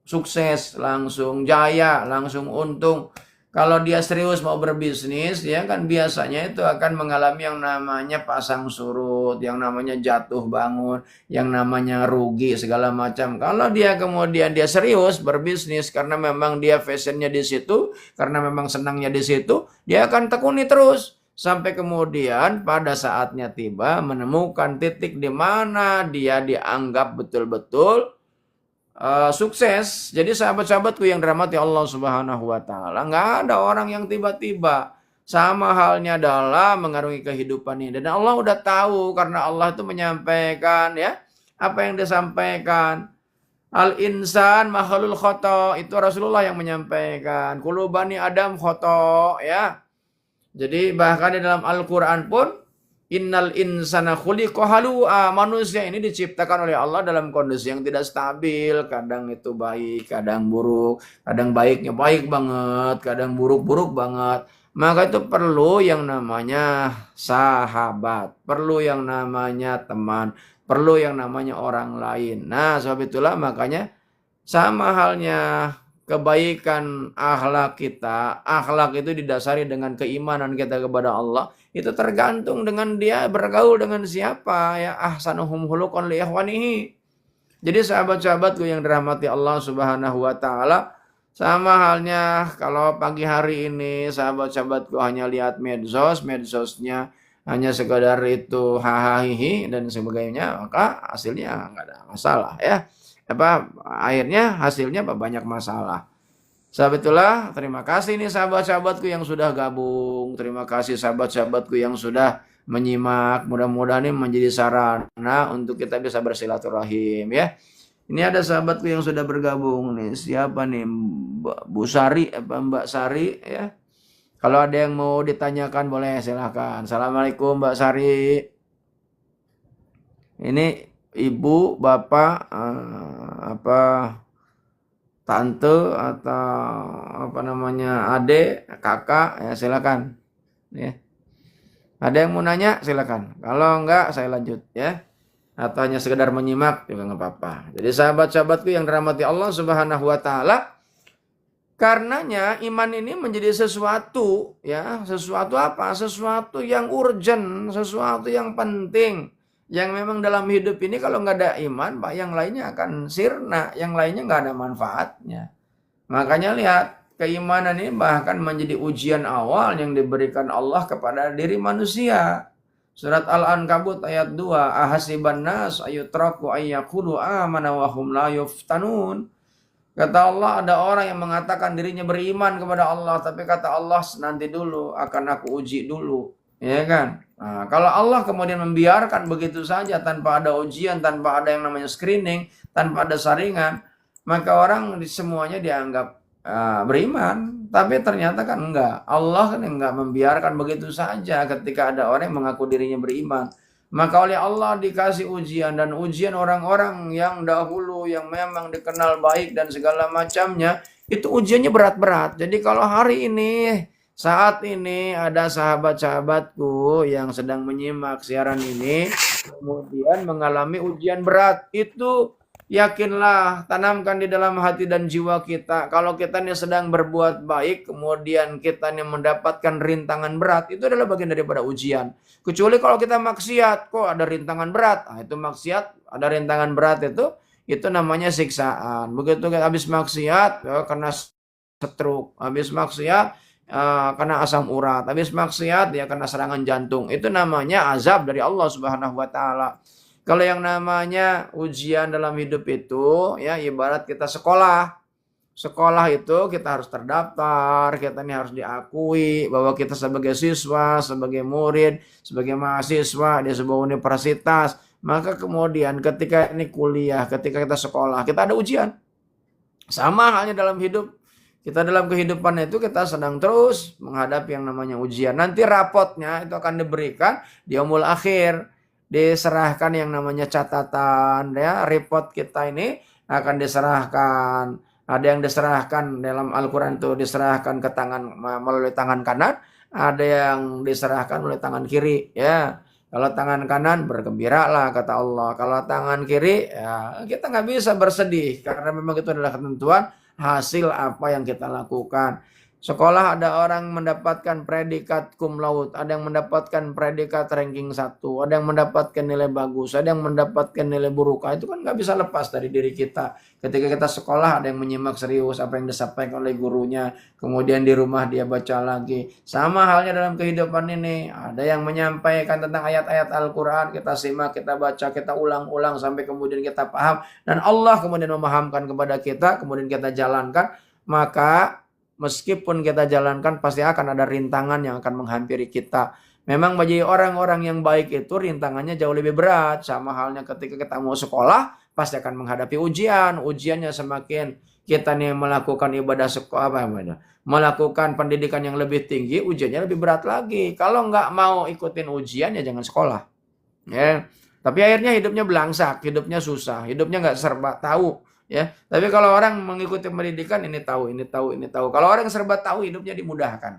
sukses, langsung jaya, langsung untung. Kalau dia serius mau berbisnis, ya kan biasanya itu akan mengalami yang namanya pasang surut, yang namanya jatuh bangun, yang namanya rugi segala macam. Kalau dia kemudian dia serius berbisnis karena memang dia fashionnya di situ, karena memang senangnya di situ, dia akan tekuni terus sampai kemudian pada saatnya tiba menemukan titik di mana dia dianggap betul-betul sukses. Jadi sahabat-sahabatku yang dirahmati Allah Subhanahu wa Ta'ala, nggak ada orang yang tiba-tiba. Sama halnya adalah mengarungi kehidupan ini. Dan Allah udah tahu karena Allah itu menyampaikan, ya, apa yang disampaikan. Al-insan makhlul khoto, itu Rasulullah yang menyampaikan. Kullu bani Adam khoto, ya. Jadi bahkan di dalam Al-Quran pun, innal insana khuliqa halu'a, manusia ini diciptakan oleh Allah dalam kondisi yang tidak stabil. Kadang itu baik, kadang buruk. Kadang baiknya baik banget, kadang buruk-buruk banget. Maka itu perlu yang namanya sahabat, perlu yang namanya teman, perlu yang namanya orang lain. Nah, sebab itulah makanya sama halnya kebaikan akhlak kita. Akhlak itu didasari dengan keimanan kita kepada Allah. Itu tergantung dengan dia bergaul dengan siapa, ya. Ahsanuhum khuluqan li ikhwanihi. Jadi sahabat-sahabatku yang dirahmati Allah Subhanahu wa Ta'ala, sama halnya kalau pagi hari ini sahabat-sahabatku hanya lihat medsosnya hanya sekadar itu hahaha dan sebagainya, maka hasilnya nggak ada masalah, ya. Akhirnya hasilnya banyak masalah. Sebab itulah, terima kasih nih sahabat-sahabatku yang sudah gabung. Terima kasih sahabat-sahabatku yang sudah menyimak. Mudah-mudahan ini menjadi sarana untuk kita bisa bersilaturahim, ya. Ini ada sahabatku yang sudah bergabung nih. Siapa nih? Bu Sari, Mbak Sari, ya. Kalau ada yang mau ditanyakan boleh silahkan. Assalamualaikum Mbak Sari. Ini ibu, bapak, tante atau adik, kakak, ya silakan, ya. Ada yang mau nanya silakan. Kalau enggak saya lanjut, ya. Atau hanya sekedar menyimak juga enggak apa-apa. Jadi sahabat-sahabatku yang dirahmati Allah Subhanahu wa Ta'ala, karenanya iman ini menjadi sesuatu, ya, sesuatu apa? Sesuatu yang urgent, sesuatu yang penting. Yang memang dalam hidup ini kalau nggak ada iman, Pak, yang lainnya akan sirna, yang lainnya nggak ada manfaatnya. Makanya lihat, keimanan ini bahkan menjadi ujian awal yang diberikan Allah kepada diri manusia. Surat Al-Ankabut ayat 2, ahasiban nas ayutraku ayyaqulu amana wa hum la yuftanun. Kata Allah, ada orang yang mengatakan dirinya beriman kepada Allah, tapi kata Allah, nanti dulu, akan aku uji dulu. Ya kan? Nah, kalau Allah kemudian membiarkan begitu saja tanpa ada ujian, tanpa ada yang namanya screening, tanpa ada saringan, maka orang semuanya dianggap beriman. Tapi ternyata kan enggak. Allah kan enggak membiarkan begitu saja ketika ada orang yang mengaku dirinya beriman. Maka oleh Allah dikasih ujian, dan ujian orang-orang yang dahulu yang memang dikenal baik dan segala macamnya, itu ujiannya berat-berat. Jadi kalau hari ini, saat ini ada sahabat-sahabatku yang sedang menyimak siaran ini, kemudian mengalami ujian berat, itu yakinlah, tanamkan di dalam hati dan jiwa kita. Kalau kita ini sedang berbuat baik, kemudian kita ini mendapatkan rintangan berat, itu adalah bagian daripada ujian. Kecuali kalau kita maksiat, kok ada rintangan berat. Nah, itu maksiat, ada rintangan berat itu namanya siksaan. Begitu kita habis maksiat, ya, kena stroke. Habis maksiat, kena asam urat. Habis maksiat, ya kena serangan jantung. Itu namanya azab dari Allah Subhanahu wa taala. Kalau yang namanya ujian dalam hidup itu, ya ibarat kita sekolah. Sekolah itu kita harus terdaftar, kita ini harus diakui bahwa kita sebagai siswa, sebagai murid, sebagai mahasiswa di sebuah universitas. Maka kemudian ketika ini kuliah, ketika kita sekolah, kita ada ujian. Sama halnya dalam hidup. Kita dalam kehidupan itu kita sedang terus menghadapi yang namanya ujian. Nanti rapotnya itu akan diberikan di yaumul akhir. Diserahkan yang namanya catatan, ya, report kita ini akan diserahkan. Ada yang diserahkan dalam Al-Quran itu diserahkan ke tangan melalui tangan kanan, ada yang diserahkan melalui tangan kiri, ya. Kalau tangan kanan bergembiralah kata Allah. Kalau tangan kiri, ya kita nggak bisa bersedih karena memang itu adalah ketentuan hasil apa yang kita lakukan. Sekolah ada orang mendapatkan predikat cum laude, ada yang mendapatkan predikat ranking 1, ada yang mendapatkan nilai bagus, ada yang mendapatkan nilai buruk. Itu kan nggak bisa lepas dari diri kita. Ketika kita sekolah ada yang menyimak serius apa yang disampaikan oleh gurunya, kemudian di rumah dia baca lagi. Sama halnya dalam kehidupan ini, ada yang menyampaikan tentang ayat-ayat Al-Quran, kita simak, kita baca, kita ulang-ulang sampai kemudian kita paham. Dan Allah kemudian memahamkan kepada kita, kemudian kita jalankan, maka meskipun kita jalankan pasti akan ada rintangan yang akan menghampiri kita. Memang bagi orang-orang yang baik itu rintangannya jauh lebih berat. Sama halnya ketika kita mau sekolah, pasti akan menghadapi ujian. Ujiannya semakin kita nih melakukan ibadah sekolah, melakukan pendidikan yang lebih tinggi, ujiannya lebih berat lagi. Kalau nggak mau ikutin ujian ya jangan sekolah. Ya. Tapi akhirnya hidupnya belangsak, hidupnya susah, hidupnya nggak serba tahu. Ya, tapi kalau orang mengikuti pendidikan ini tahu, ini tahu, ini tahu. Kalau orang serba tahu hidupnya dimudahkan.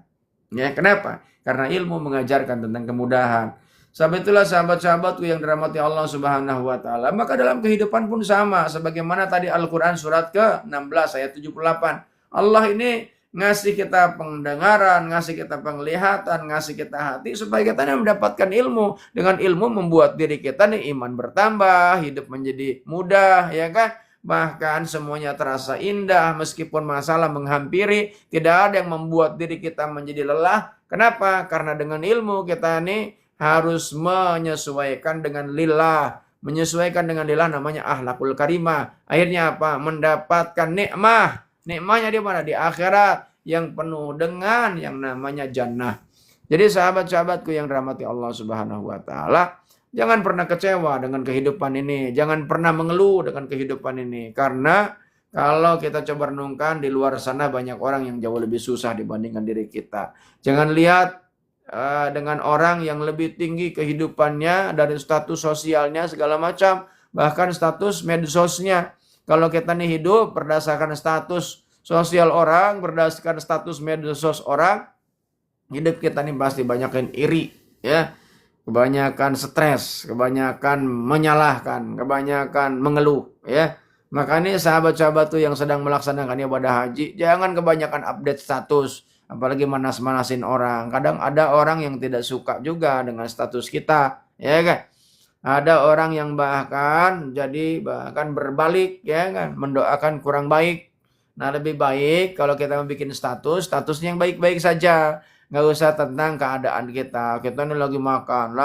Ya, kenapa? Karena ilmu mengajarkan tentang kemudahan. Sebab itulah sahabat-sahabatku yang dirahmati Allah Subhanahu wa taala. Maka dalam kehidupan pun sama, sebagaimana tadi Al-Qur'an surat ke-16 ayat 78. Allah ini ngasih kita pendengaran, ngasih kita penglihatan, ngasih kita hati supaya kita mendapatkan ilmu. Dengan ilmu membuat diri kita nih iman bertambah, hidup menjadi mudah, ya kan? Bahkan semuanya terasa indah meskipun masalah menghampiri, tidak ada yang membuat diri kita menjadi lelah. Kenapa? Karena dengan ilmu kita ini harus menyesuaikan dengan lillah. Menyesuaikan dengan lillah namanya akhlakul karimah. Akhirnya apa? Mendapatkan nikmah. Nikmahnya di mana? Di akhirat yang penuh dengan yang namanya jannah. Jadi sahabat-sahabatku yang dirahmati Allah Subhanahu wa taala, jangan pernah kecewa dengan kehidupan ini. Jangan pernah mengeluh dengan kehidupan ini. Karena kalau kita coba renungkan, di luar sana banyak orang yang jauh lebih susah dibandingkan diri kita. Jangan lihat dengan orang yang lebih tinggi kehidupannya dari status sosialnya segala macam. Bahkan status medsosnya. Kalau kita nih hidup berdasarkan status sosial orang, berdasarkan status medsos orang, hidup kita nih pasti banyak yang iri. Ya. Kebanyakan stres, kebanyakan menyalahkan, kebanyakan mengeluh, ya. Makanya sahabat-sahabat tuh yang sedang melaksanakan ibadah haji, jangan kebanyakan update status, apalagi manas-manasin orang. Kadang ada orang yang tidak suka juga dengan status kita, ya kan? Ada orang yang bahkan berbalik, ya kan, mendoakan kurang baik. Nah, lebih baik kalau kita membuat statusnya yang baik-baik saja. Nggak usah tentang keadaan kita. Kita ini lagi makan,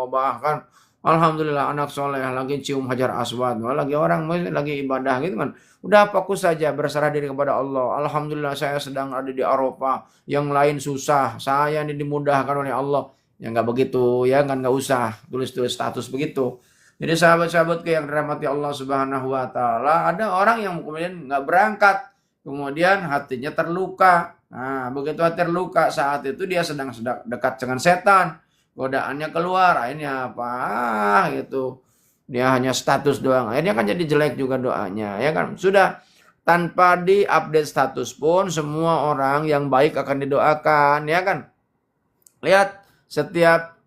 bahkan alhamdulillah anak soleh, lagi cium hajar aswad, lagi orang lagi ibadah gitu kan. Udah fokus saja berserah diri kepada Allah. Alhamdulillah saya sedang ada di Arafah, yang lain susah, saya ini dimudahkan oleh Allah. Ya nggak begitu, ya kan, nggak usah tulis-tulis status begitu. Jadi sahabat-sahabatku yang dirahmati Allah Subhanahu wa taala, ada orang yang kemudian nggak berangkat, kemudian hatinya terluka. Nah, begitu hati terluka, saat itu dia sedang dekat dengan setan. godaannya keluar, akhirnya apa gitu. Dia hanya status doang, akhirnya kan jadi jelek juga doanya, ya kan? Sudah, tanpa di-update status pun semua orang yang baik akan didoakan, ya kan? Lihat, setiap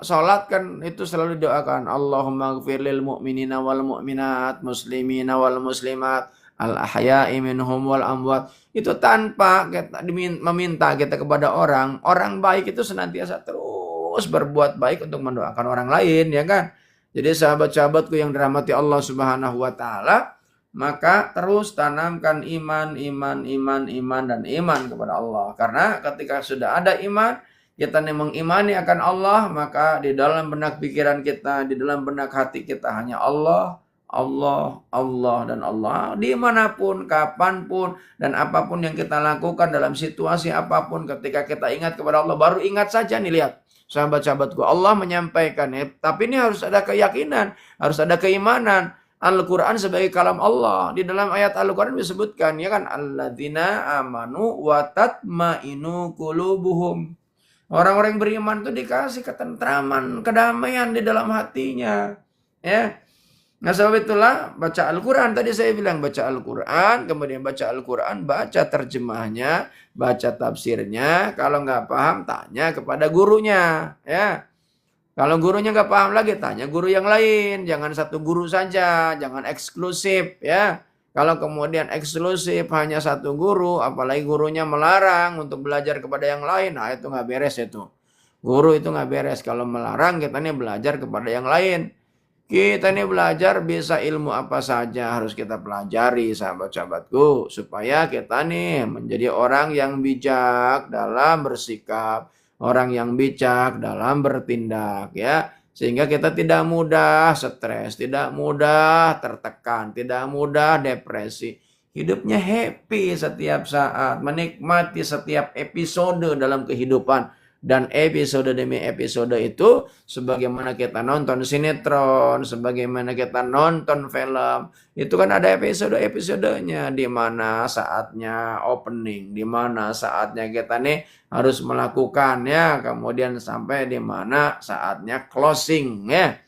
sholat kan itu selalu didoakan, Allahumma gfir lil mu'minina wal mu'minat, muslimina wal muslimat, al ahya'i minhum wal amwat. Itu tanpa kita meminta kita kepada orang baik itu senantiasa terus berbuat baik untuk mendoakan orang lain, ya kan? Jadi sahabat-sahabatku yang dirahmati Allah Subhanahu wa taala, maka terus tanamkan iman dan iman kepada Allah. Karena ketika sudah ada iman, kita mengimani akan Allah, maka di dalam benak pikiran kita, di dalam benak hati kita hanya Allah, dan Allah. Dimanapun, kapanpun, dan apapun yang kita lakukan dalam situasi apapun, ketika kita ingat kepada Allah, baru ingat saja nih, lihat. Sahabat-sahabatku, Allah menyampaikan, ya, tapi ini harus ada keyakinan, harus ada keimanan. Al-Quran sebagai kalam Allah. Di dalam ayat Al-Quran disebutkan, ya kan, alladzina amanu wa tatmainu qulubuhum. Orang-orang yang beriman itu dikasih ketentraman, kedamaian di dalam hatinya. Ya. Nah, sebab itulah baca Al-Quran. Tadi saya bilang baca Al-Quran, kemudian baca Al-Quran, baca terjemahnya, baca tafsirnya. Kalau nggak paham, tanya kepada gurunya. Ya. Kalau gurunya nggak paham lagi, tanya guru yang lain. Jangan satu guru saja, jangan eksklusif. Ya. Kalau kemudian eksklusif hanya satu guru, apalagi gurunya melarang untuk belajar kepada yang lain, nah itu nggak beres itu. Guru itu nggak beres. Kalau melarang, kita nih belajar kepada yang lain. Kita nih belajar bisa ilmu apa saja harus kita pelajari, sahabat-sahabatku, supaya kita nih menjadi orang yang bijak dalam bersikap, orang yang bijak dalam bertindak, ya. Sehingga kita tidak mudah stres, tidak mudah tertekan, tidak mudah depresi. Hidupnya happy setiap saat, menikmati setiap episode dalam kehidupan. Dan episode demi episode itu, sebagaimana kita nonton sinetron, sebagaimana kita nonton film, itu kan ada episode-episodenya, di mana saatnya opening, di mana saatnya kita nih harus melakukan, ya, kemudian sampai di mana saatnya closing, ya.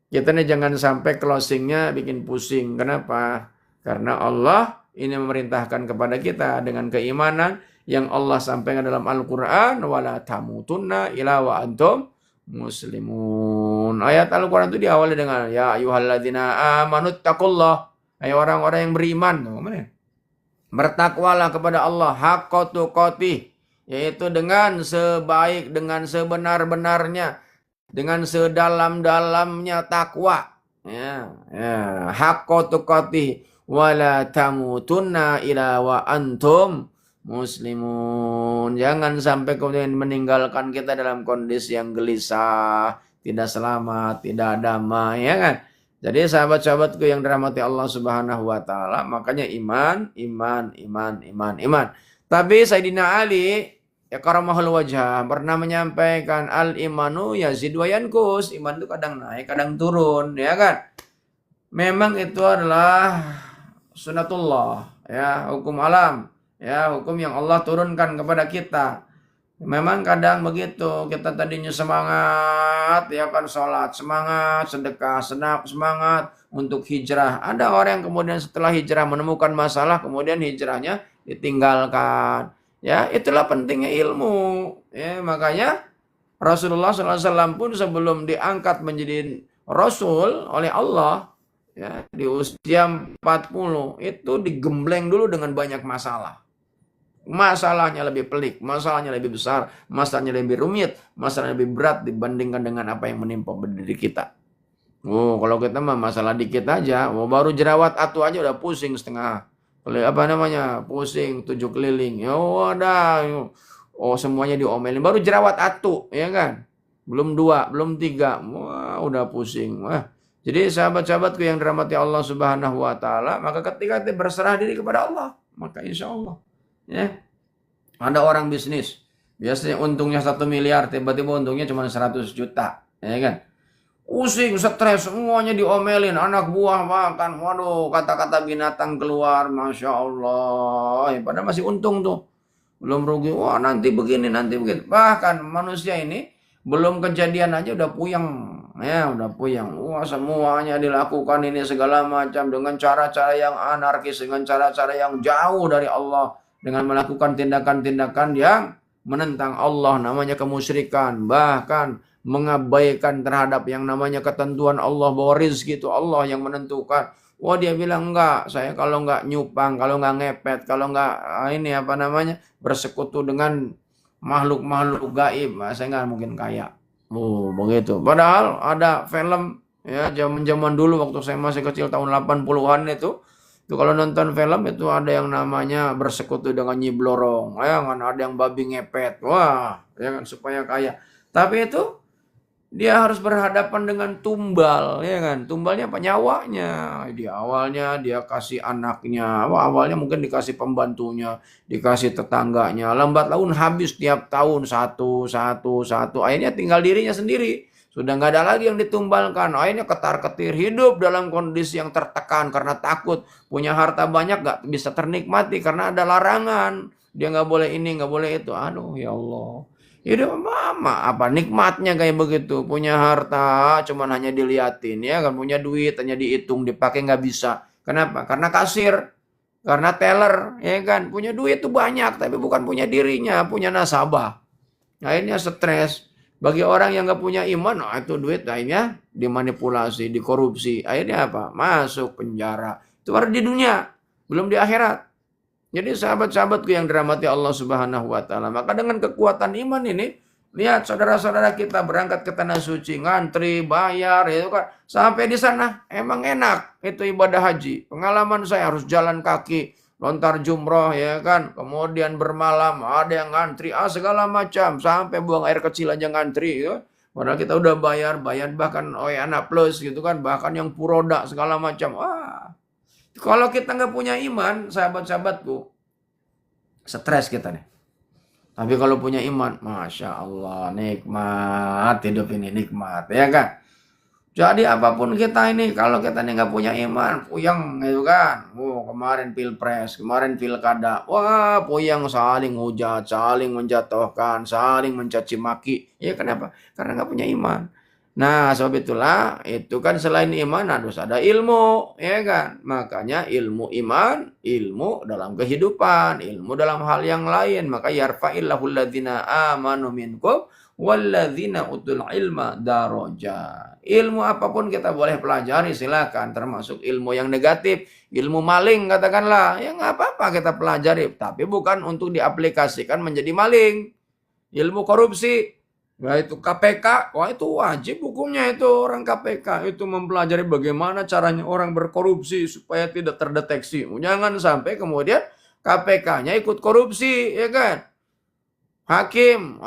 Kita nih jangan sampai closingnya bikin pusing. Kenapa? Karena Allah ini memerintahkan kepada kita dengan keimanan yang Allah sampaikan dalam Al-Quran, wala tamutunna illa wa antum muslimun. Ayat Al-Quran itu diawali dengan ya ayyuhalladzina amanu taqullah. Hai orang-orang yang beriman, bertakwalah kepada Allah haqqa tuqatih, yaitu dengan sebaik, dengan sebenar-benarnya, dengan sedalam-dalamnya takwa. Ya, haqqa tuqatih wala tamutunna illa wa antum muslimun. Jangan sampai kemudian meninggalkan kita dalam kondisi yang gelisah, tidak selamat, tidak damai, ya kan? Jadi sahabat-sahabatku yang dirahmati Allah Subhanahu wa taala, makanya iman. Tapi Sayyidina Ali ya karamahul wajah pernah menyampaikan al-imanu yazid wa yanqus. Iman itu kadang naik, kadang turun, ya kan? Memang itu adalah sunnatullah, ya, hukum alam. Ya, hukum yang Allah turunkan kepada kita. Memang kadang begitu, kita tadinya semangat, ya kan, sholat, semangat, sedekah, semangat untuk hijrah. Ada orang yang kemudian setelah hijrah menemukan masalah, kemudian hijrahnya ditinggalkan. Ya, itulah pentingnya ilmu. Ya, makanya Rasulullah SAW pun sebelum diangkat menjadi Rasul oleh Allah, ya, di usia 40, itu digembleng dulu dengan banyak masalah. Masalahnya lebih pelik, masalahnya lebih besar, masalahnya lebih rumit, masalahnya lebih berat dibandingkan dengan apa yang menimpa diri kita. Oh, kalau kita mah masalah dikit aja, baru jerawat atu aja udah pusing setengah. Pusing 7 keliling. Ya udah, semuanya diomelin. Baru jerawat atu, ya kan? Belum 2, belum 3, wah udah pusing. Wah. Jadi sahabat-sahabatku yang dirahmati Allah Subhanahu wa taala, maka ketika kita berserah diri kepada Allah, maka insya Allah, ya. Ada orang bisnis, biasanya untungnya 1 miliar, tiba-tiba untungnya cuma 100 juta, ya kan? Pusing, stres, semuanya diomelin, anak buah makan, waduh, kata-kata binatang keluar, Masya Allah, ya, padahal masih untung tuh, belum rugi, wah nanti begini, nanti begitu. Bahkan manusia ini Belum kejadian aja udah puyeng. Ya, udah puyeng. Wah, semuanya dilakukan ini segala macam dengan cara-cara yang anarkis, dengan cara-cara yang jauh dari Allah, dengan melakukan tindakan-tindakan yang menentang Allah, namanya kemusyrikan, bahkan mengabaikan terhadap yang namanya ketentuan Allah bahwa rezeki itu Allah yang menentukan. Wah, dia bilang enggak, saya kalau enggak nyupang, kalau enggak ngepet, kalau enggak ini apa namanya, bersekutu dengan makhluk-makhluk gaib, saya enggak mungkin kaya. Oh, begitu. Padahal ada film ya zaman-zaman dulu waktu saya masih kecil tahun 80-an itu kalau nonton film itu ada yang namanya bersekutu dengan Nyi Blorong, ya kan, ada yang babi ngepet. Wah, ya kan, supaya kaya. Tapi itu dia harus berhadapan dengan tumbal, ya kan? Tumbalnya apa? Nyawanya. Di awalnya dia kasih anaknya, awalnya mungkin dikasih pembantunya, dikasih tetangganya. Lambat laun habis tiap tahun satu. Akhirnya tinggal dirinya sendiri. Sudah nggak ada lagi yang ditumbalkan. Akhirnya ketar-ketir hidup dalam kondisi yang tertekan karena takut. Punya harta banyak nggak bisa ternikmati karena ada larangan. Dia nggak boleh ini, nggak boleh itu. Aduh, ya Allah. Hidup mama apa nikmatnya kayak begitu, punya harta cuman hanya diliatin, ya kan, punya duit hanya dihitung, dipakai nggak bisa. Kenapa? Karena kasir, karena teller, ya kan, punya duit tuh banyak tapi bukan punya dirinya, punya nasabah. Akhirnya stres. Bagi orang yang nggak punya iman, itu duit akhirnya dimanipulasi, dikorupsi. Akhirnya apa? Masuk penjara. Itu baru di dunia, belum di akhirat. Jadi sahabat-sahabatku yang dirahmati Allah Subhanahu wa taala, maka dengan kekuatan iman ini, lihat saudara-saudara kita berangkat ke tanah suci, ngantri, bayar, itu kan. Sampai di sana emang enak itu ibadah haji. Pengalaman saya harus jalan kaki, lontar jumroh, ya kan. Kemudian bermalam, ada yang ngantri, segala macam, sampai buang air kecil aja ngantri, gitu. Padahal kita udah bayar bahkan anak plus gitu kan, bahkan yang puroda segala macam. Wah, kalau kita nggak punya iman, sahabat-sahabatku, stres kita nih. Tapi kalau punya iman, Masya Allah, nikmat, hidup ini nikmat, ya kan? Jadi apapun kita ini, kalau kita ini nggak punya iman, puyeng gitu kan. Kemarin pilpres, kemarin pilkada, wah puyeng, saling hujat, saling menjatuhkan, saling mencaci maki. Ya kenapa? Karena nggak punya iman. Nah, sebab itulah, itu kan selain iman harus ada ilmu, ya kan? Makanya ilmu iman, ilmu dalam kehidupan, ilmu dalam hal yang lain. Maka yarfa'illahu alladzina amanu minkum walladzina utul ilma darajat. Ilmu apapun kita boleh pelajari, silakan, termasuk ilmu yang negatif, ilmu maling katakanlah, ya nggak apa-apa kita pelajari, tapi bukan untuk diaplikasikan menjadi maling. Ilmu korupsi, nah itu KPK, wah itu wajib hukumnya itu orang KPK itu mempelajari bagaimana caranya orang berkorupsi supaya tidak terdeteksi. Jangan sampai kemudian KPK-nya ikut korupsi, ya kan? Hakim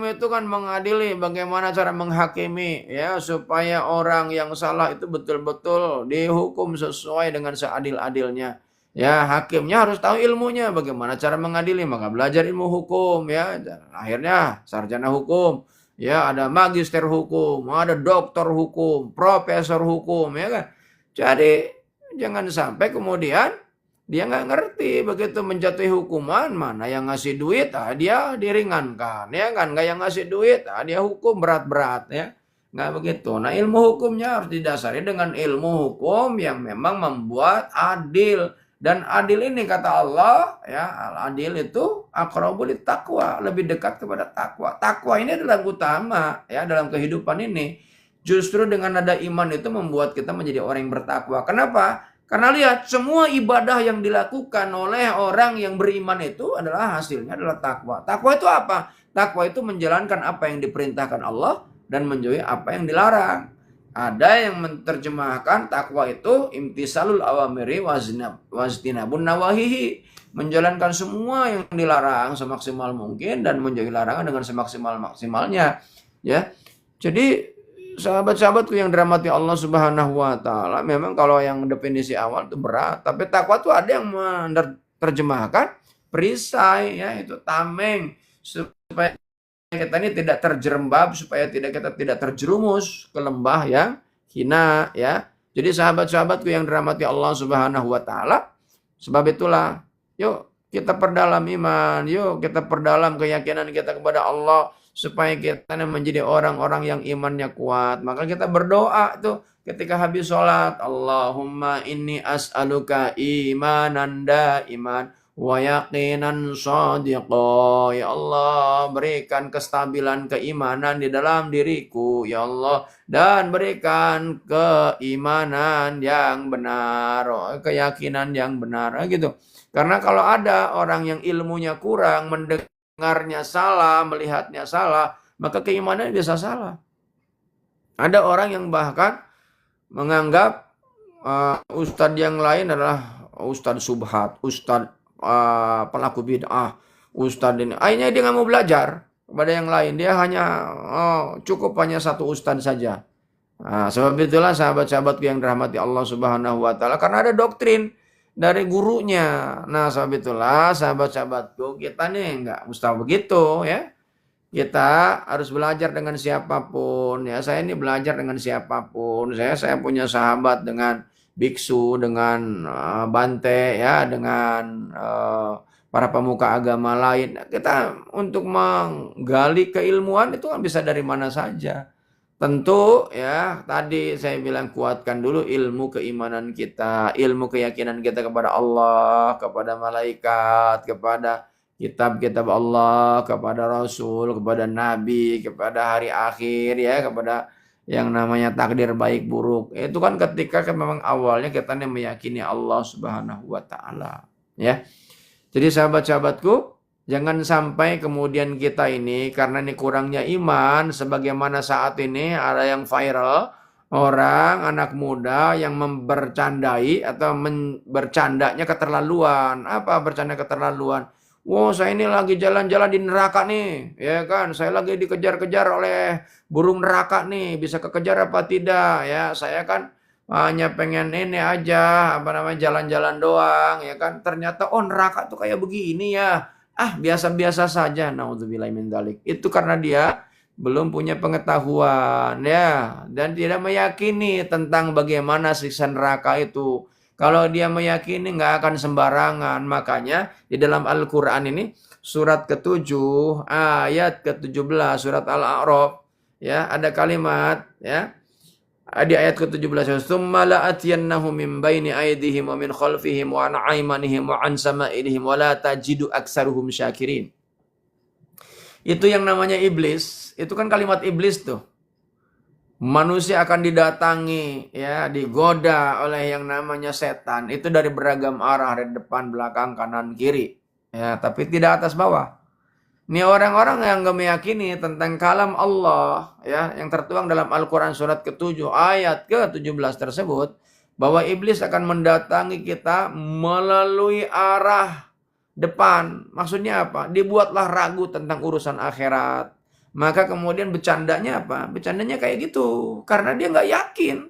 itu kan mengadili bagaimana cara menghakimi, ya, supaya orang yang salah itu betul-betul dihukum sesuai dengan seadil-adilnya. Ya, hakimnya harus tahu ilmunya bagaimana cara mengadili, maka belajar ilmu hukum, ya. Dan akhirnya sarjana hukum, ya, ada magister hukum, ada doktor hukum, profesor hukum, ya kan. Jadi jangan sampai kemudian dia nggak ngerti begitu menjatuhi hukuman, mana yang ngasih duit, dia diringankan, ya kan. Nggak yang ngasih duit, dia hukum berat-berat, ya. Nggak begitu. Nah, ilmu hukumnya harus didasari dengan ilmu hukum yang memang membuat adil. Dan adil ini kata Allah, ya, al-adil itu aqrabu lit-taqwa, lebih dekat kepada takwa. Takwa ini adalah utama, ya, dalam kehidupan ini. Justru dengan ada iman itu membuat kita menjadi orang yang bertakwa. Kenapa? Karena lihat, semua ibadah yang dilakukan oleh orang yang beriman itu adalah hasilnya adalah takwa. Takwa itu apa? Takwa itu menjalankan apa yang diperintahkan Allah dan menjauhi apa yang dilarang. Ada yang menerjemahkan takwa itu imtisalul awamiri wajtinabun nawahihi, menjalankan semua yang dilarang semaksimal mungkin dan menjauhi larangan dengan semaksimal-maksimalnya, ya. Jadi sahabat-sahabatku yang dirahmati Allah Subhanahu wa taala, memang kalau yang definisi awal itu berat, tapi takwa itu ada yang menerjemahkan perisai, ya, itu tameng, supaya kita ini tidak terjerembab, supaya kita tidak terjerumus ke lembah yang hina, ya. Jadi sahabat-sahabatku yang dirahmati Allah Subhanahu wa taala, sebab itulah yuk kita perdalam iman, yuk kita perdalam keyakinan kita kepada Allah, supaya kita menjadi orang-orang yang imannya kuat. Maka kita berdoa tuh ketika habis sholat, Allahumma inni as'aluka imanan daiman wa yaqinan shadiqa. Ya Allah, berikan kestabilan keimanan di dalam diriku, ya Allah, dan berikan keimanan yang benar, keyakinan yang benar, gitu. Karena kalau ada orang yang ilmunya kurang, mendengarnya salah, melihatnya salah, maka keimanan bisa salah. Ada orang yang bahkan menganggap ustadz yang lain adalah ustadz subhat, ustadz pelaku bid'ah, ustadz ini. Akhirnya dia nggak mau belajar kepada yang lain. Dia hanya cukup hanya satu ustadz saja. Nah, sebab itulah sahabat-sahabatku yang dirahmati Allah Subhanahu wa taala, karena ada doktrin dari gurunya. Nah, sebab itulah sahabat-sahabatku, kita nih nggak mustahil begitu ya. Kita harus belajar dengan siapapun ya. Saya ini belajar dengan siapapun. Saya punya sahabat dengan biksu, dengan bante ya, dengan para pemuka agama lain. Kita untuk menggali keilmuan itu kan bisa dari mana saja. Tentu ya, tadi saya bilang kuatkan dulu ilmu keimanan kita, ilmu keyakinan kita kepada Allah, kepada malaikat, kepada kitab-kitab Allah, kepada Rasul, kepada Nabi, kepada hari akhir ya, kepada yang namanya takdir baik buruk. Itu kan ketika memang awalnya kita meyakini Allah Subhanahu wa taala ya. Jadi sahabat-sahabatku, jangan sampai kemudian kita ini karena ini kurangnya iman, sebagaimana saat ini ada yang viral, orang anak muda yang bercandai atau bercandanya keterlaluan. Apa bercanda keterlaluan? Wow, saya ini lagi jalan-jalan di neraka nih, ya kan? Saya lagi dikejar-kejar oleh burung neraka nih, bisa kekejar apa tidak? Ya, saya kan hanya pengen ini aja, jalan-jalan doang, ya kan? Ternyata neraka tuh kayak begini ya. Biasa-biasa saja. Naudzubillahi min dzalik. Itu karena dia belum punya pengetahuan ya, dan tidak meyakini tentang bagaimana siksa neraka itu. Kalau dia meyakini nggak akan sembarangan. Makanya di dalam Al-Quran ini surat ke-7 ayat ke-17 surat Al-A'raf ya, ada kalimat ya di ayat ke-17, "Tsumma la'atiyannahum min baini aydihim wa min khalfihim wa an aymanihim wa an sama'ilihim wa la tajidu aksaruhum syakirin." Itu yang namanya iblis. Itu kan kalimat iblis tuh. Manusia akan didatangi ya, digoda oleh yang namanya setan. Itu dari beragam arah, dari depan, belakang, kanan, kiri. Ya, tapi tidak atas bawah. Ini orang-orang yang gak meyakini tentang kalam Allah ya, yang tertuang dalam Al-Quran surat ke-7 ayat ke-17 tersebut, bahwa iblis akan mendatangi kita melalui arah depan. Maksudnya apa? Dibuatlah ragu tentang urusan akhirat. Maka kemudian bercandanya apa? Bercandanya kayak gitu. Karena dia nggak yakin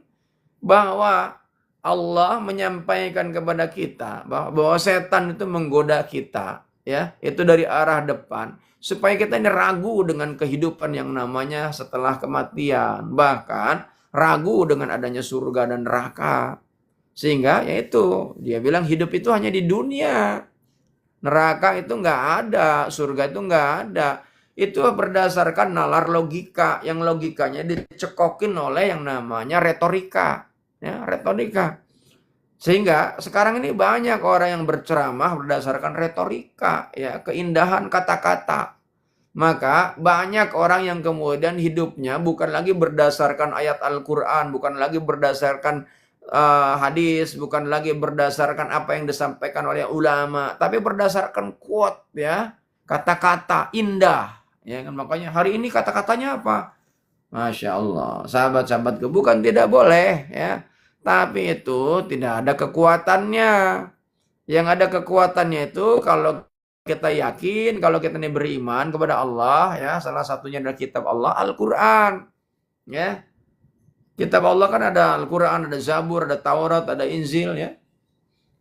bahwa Allah menyampaikan kepada kita bahwa setan itu menggoda kita. Ya, itu dari arah depan. Supaya kita ini ragu dengan kehidupan yang namanya setelah kematian. Bahkan ragu dengan adanya surga dan neraka. Sehingga yaitu, dia bilang hidup itu hanya di dunia. Neraka itu nggak ada, surga itu nggak ada. Itu berdasarkan nalar logika, yang logikanya dicekokin oleh yang namanya retorika. Ya, retorika. Sehingga sekarang ini banyak orang yang berceramah berdasarkan retorika, ya, keindahan kata-kata. Maka banyak orang yang kemudian hidupnya bukan lagi berdasarkan ayat Al-Quran, bukan lagi berdasarkan hadis, bukan lagi berdasarkan apa yang disampaikan oleh ulama, tapi berdasarkan quote ya, kata-kata indah. Ya kan, makanya hari ini kata-katanya apa? Masya Allah, sahabat-sahabatku, bukan tidak boleh ya, tapi itu tidak ada kekuatannya. Yang ada kekuatannya itu kalau kita yakin, kalau kita ini beriman kepada Allah ya, salah satunya adalah kitab Allah, Al-Quran ya. Kitab Allah kan ada Al-Quran, ada Zabur, ada Taurat, ada Injil ya.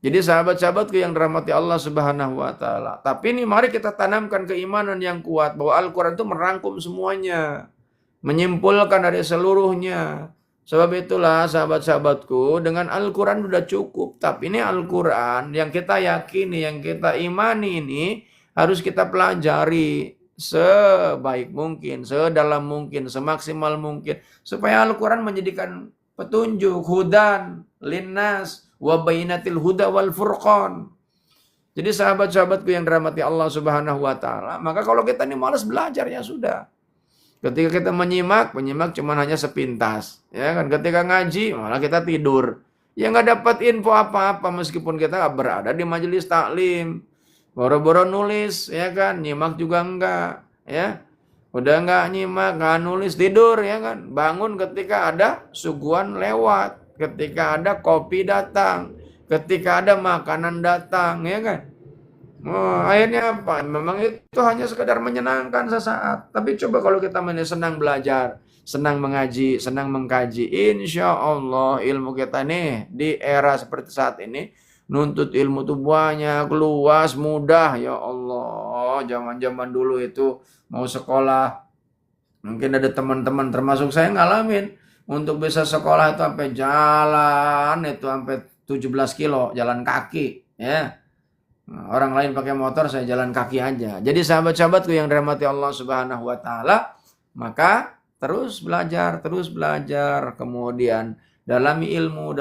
Jadi sahabat-sahabatku yang dirahmati Allah Subhanahu wa taala. Tapi ini mari kita tanamkan keimanan yang kuat bahwa Al-Quran itu merangkum semuanya, menyimpulkan dari seluruhnya. Sebab itulah sahabat-sahabatku, dengan Al-Quran sudah cukup. Tapi ini Al-Quran yang kita yakini, yang kita imani ini harus kita pelajari. sebaik mungkin, sedalam mungkin, semaksimal mungkin, supaya Al-Quran menjadikan petunjuk, hudan, linnas, wa bainatil huda wal furqan. Jadi sahabat-sahabatku yang dirahmati Allah Subhanahu wa taala, maka kalau kita ini malas belajar ya sudah. Ketika kita menyimak cuma hanya sepintas, ya kan? Ketika ngaji malah kita tidur. Ya nggak dapat info apa-apa meskipun kita berada di majelis taklim. Boro-boro nulis, ya kan? Nyimak juga enggak, ya. Udah enggak nyimak, enggak nulis, tidur, ya kan? Bangun ketika ada suguhan lewat, ketika ada kopi datang, ketika ada makanan datang, ya kan? Oh, akhirnya apa? Memang itu hanya sekedar menyenangkan sesaat. Tapi coba kalau kita senang belajar, senang mengaji, senang mengkaji, insya Allah ilmu kita nih di era seperti saat ini, nuntut ilmu tuh banyak, luas, mudah. Ya Allah, zaman-zaman dulu itu mau sekolah, mungkin ada teman-teman termasuk saya ngalamin, untuk bisa sekolah itu sampai jalan, itu sampai 17 kilo, jalan kaki, ya. Orang lain pakai motor, saya jalan kaki aja. Jadi sahabat-sahabatku yang dirahmati Allah Subhanahu wa taala, maka terus belajar, kemudian dalami ilmu,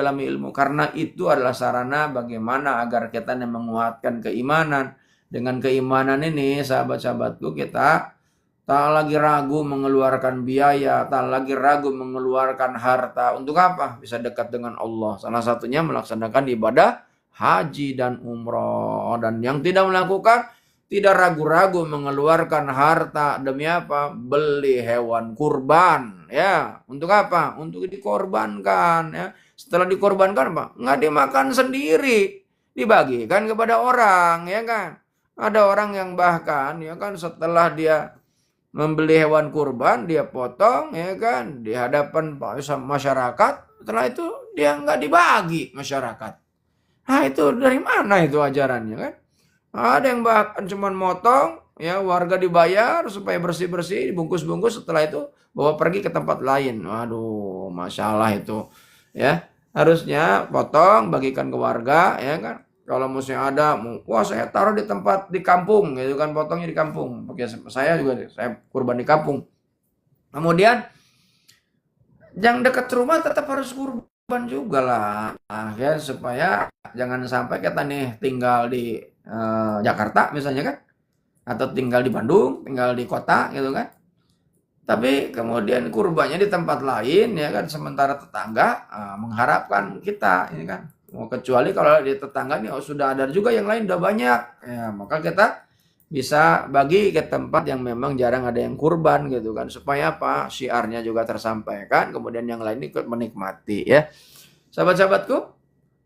karena itu adalah sarana bagaimana agar kita menguatkan keimanan. Dengan keimanan ini, sahabat-sahabatku, kita tak lagi ragu mengeluarkan biaya, tak lagi ragu mengeluarkan harta. Untuk apa? Bisa dekat dengan Allah. Salah satunya melaksanakan ibadah haji dan umroh. Dan yang tidak melakukan, tidak ragu-ragu mengeluarkan harta demi apa? Beli hewan kurban, ya. Untuk apa? Untuk dikorbankan, ya. Setelah dikorbankan apa? Nggak dimakan sendiri, dibagikan kepada orang, ya kan? Ada orang yang bahkan, ya kan, setelah dia membeli hewan kurban, dia potong, ya kan, di hadapan masyarakat. Setelah itu dia nggak dibagi masyarakat. Nah, itu dari mana itu ajarannya, kan? Ada yang bahkan cuma motong, ya, warga dibayar supaya bersih-bersih, dibungkus-bungkus, setelah itu bawa pergi ke tempat lain. Waduh, masalah itu, ya. Harusnya potong, bagikan ke warga, ya kan? Kalau musuhnya ada, wah saya taruh di tempat di kampung, gitu kan, potongnya di kampung. Oke, saya juga, saya kurban di kampung. Kemudian yang dekat rumah tetap harus kurban juga lah, ya, supaya jangan sampai kita nih tinggal di Jakarta misalnya kan, atau tinggal di Bandung, tinggal di kota gitu kan, tapi kemudian kurbannya di tempat lain, ya kan, sementara tetangga mengharapkan kita ini kan, kecuali kalau di tetangga nih sudah ada juga yang lain udah banyak, ya, maka kita bisa bagi ke tempat yang memang jarang ada yang kurban gitu kan, supaya apa? Syiarnya juga tersampaikan, kemudian yang lain ikut menikmati, ya. Sahabat-sahabatku,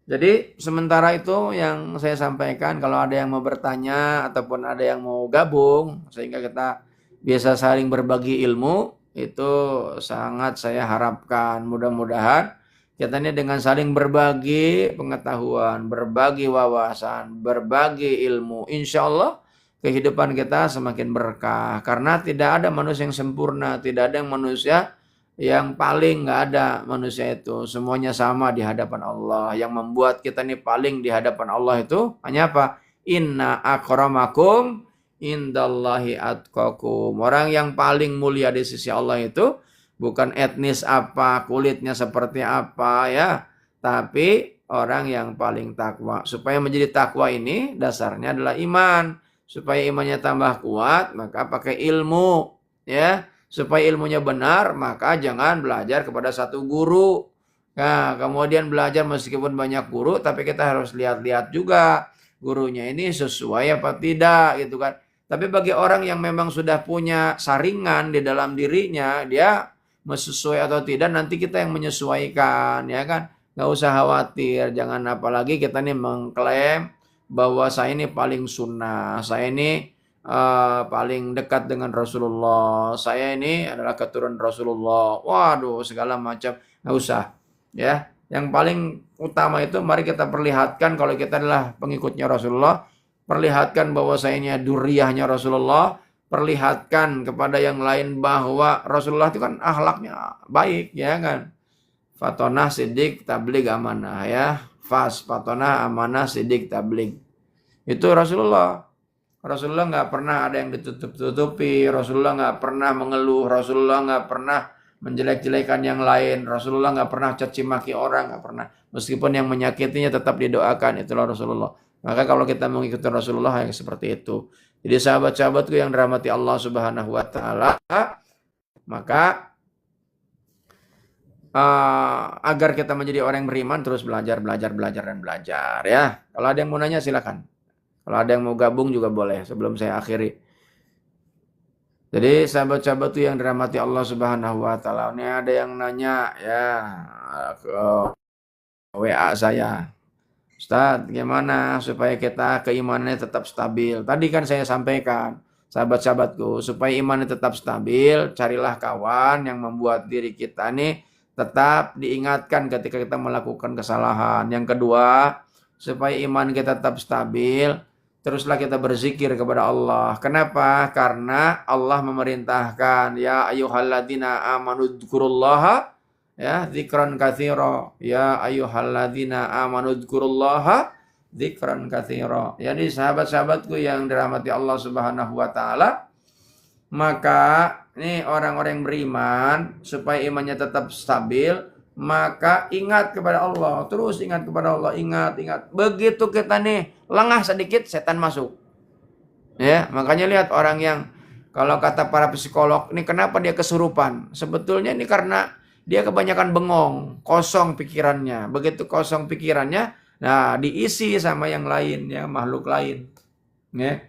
jadi sementara itu yang saya sampaikan. Kalau ada yang mau bertanya ataupun ada yang mau gabung sehingga kita bisa saling berbagi ilmu, itu sangat saya harapkan. Mudah-mudahan kita ini dengan saling berbagi pengetahuan, berbagi wawasan, berbagi ilmu, insya Allah kehidupan kita semakin berkah. Karena tidak ada manusia yang sempurna, tidak ada yang manusia yang paling, nggak ada manusia itu. Semuanya sama di hadapan Allah. Yang membuat kita ini paling di hadapan Allah itu hanya apa? Inna akramakum indallahi atqakum. Orang yang paling mulia di sisi Allah itu bukan etnis apa, kulitnya seperti apa, ya, tapi orang yang paling takwa. Supaya menjadi takwa ini dasarnya adalah iman. Supaya imannya tambah kuat, maka pakai ilmu, ya. Supaya ilmunya benar, maka jangan belajar kepada satu guru. Nah, kemudian belajar meskipun banyak guru, tapi kita harus lihat-lihat juga gurunya ini sesuai apa tidak, gitu kan. Tapi bagi orang yang memang sudah punya saringan di dalam dirinya, dia sesuai atau tidak, nanti kita yang menyesuaikan, ya kan. Nggak usah khawatir, jangan apalagi kita nih mengklaim bahwa saya ini paling sunnah, saya ini paling dekat dengan Rasulullah, saya ini adalah keturunan Rasulullah. Waduh, segala macam, nggak usah, ya. Yang paling utama itu mari kita perlihatkan kalau kita adalah pengikutnya Rasulullah, perlihatkan bahwa saya ini duriyahnya Rasulullah, perlihatkan kepada yang lain bahwa Rasulullah itu kan akhlaknya baik, ya kan. Fatonah sidik tabligh amanah, ya. Fatonah amanah sidik tabligh. Itu Rasulullah. Rasulullah nggak pernah ada yang ditutup-tutupi, Rasulullah nggak pernah mengeluh, Rasulullah nggak pernah menjelek-jelekan yang lain, Rasulullah nggak pernah caci maki orang, nggak pernah. Meskipun yang menyakitinya tetap didoakan, itulah Rasulullah. Maka kalau kita mengikuti Rasulullah yang seperti itu. Jadi sahabat-sahabatku yang dirahmati Allah Subhanahu wa taala, maka agar kita menjadi orang yang beriman terus belajar ya. Kalau ada yang mau nanya silakan. Kalau ada yang mau gabung juga boleh sebelum saya akhiri. Jadi sahabat-sahabat itu yang dirahmati Allah Subhanahu wa taala. Ini ada yang nanya ya ke WA saya. Ustaz, gimana supaya kita keimanannya tetap stabil? Tadi kan saya sampaikan, sahabat-sahabatku, supaya imannya tetap stabil, carilah kawan yang membuat diri kita nih tetap diingatkan ketika kita melakukan kesalahan. Yang kedua, supaya iman kita tetap stabil, teruslah kita berzikir kepada Allah. Kenapa? Karena Allah memerintahkan, ya ayyuhalladzina amanu dzkurullaha ya dzikran katsira, ya ayyuhalladzina amanu dzkurullaha dzikran katsira. Jadi sahabat-sahabatku yang dirahmati Allah Subhanahu wa taala, maka ini orang-orang yang beriman supaya imannya tetap stabil, maka ingat kepada Allah, terus ingat kepada Allah, ingat. Begitu kita nih lengah sedikit, setan masuk. Ya, makanya lihat orang yang kalau kata para psikolog, ini kenapa dia kesurupan? Sebetulnya ini karena dia kebanyakan bengong, kosong pikirannya. Begitu kosong pikirannya, nah diisi sama yang lain, ya makhluk lain. Ya.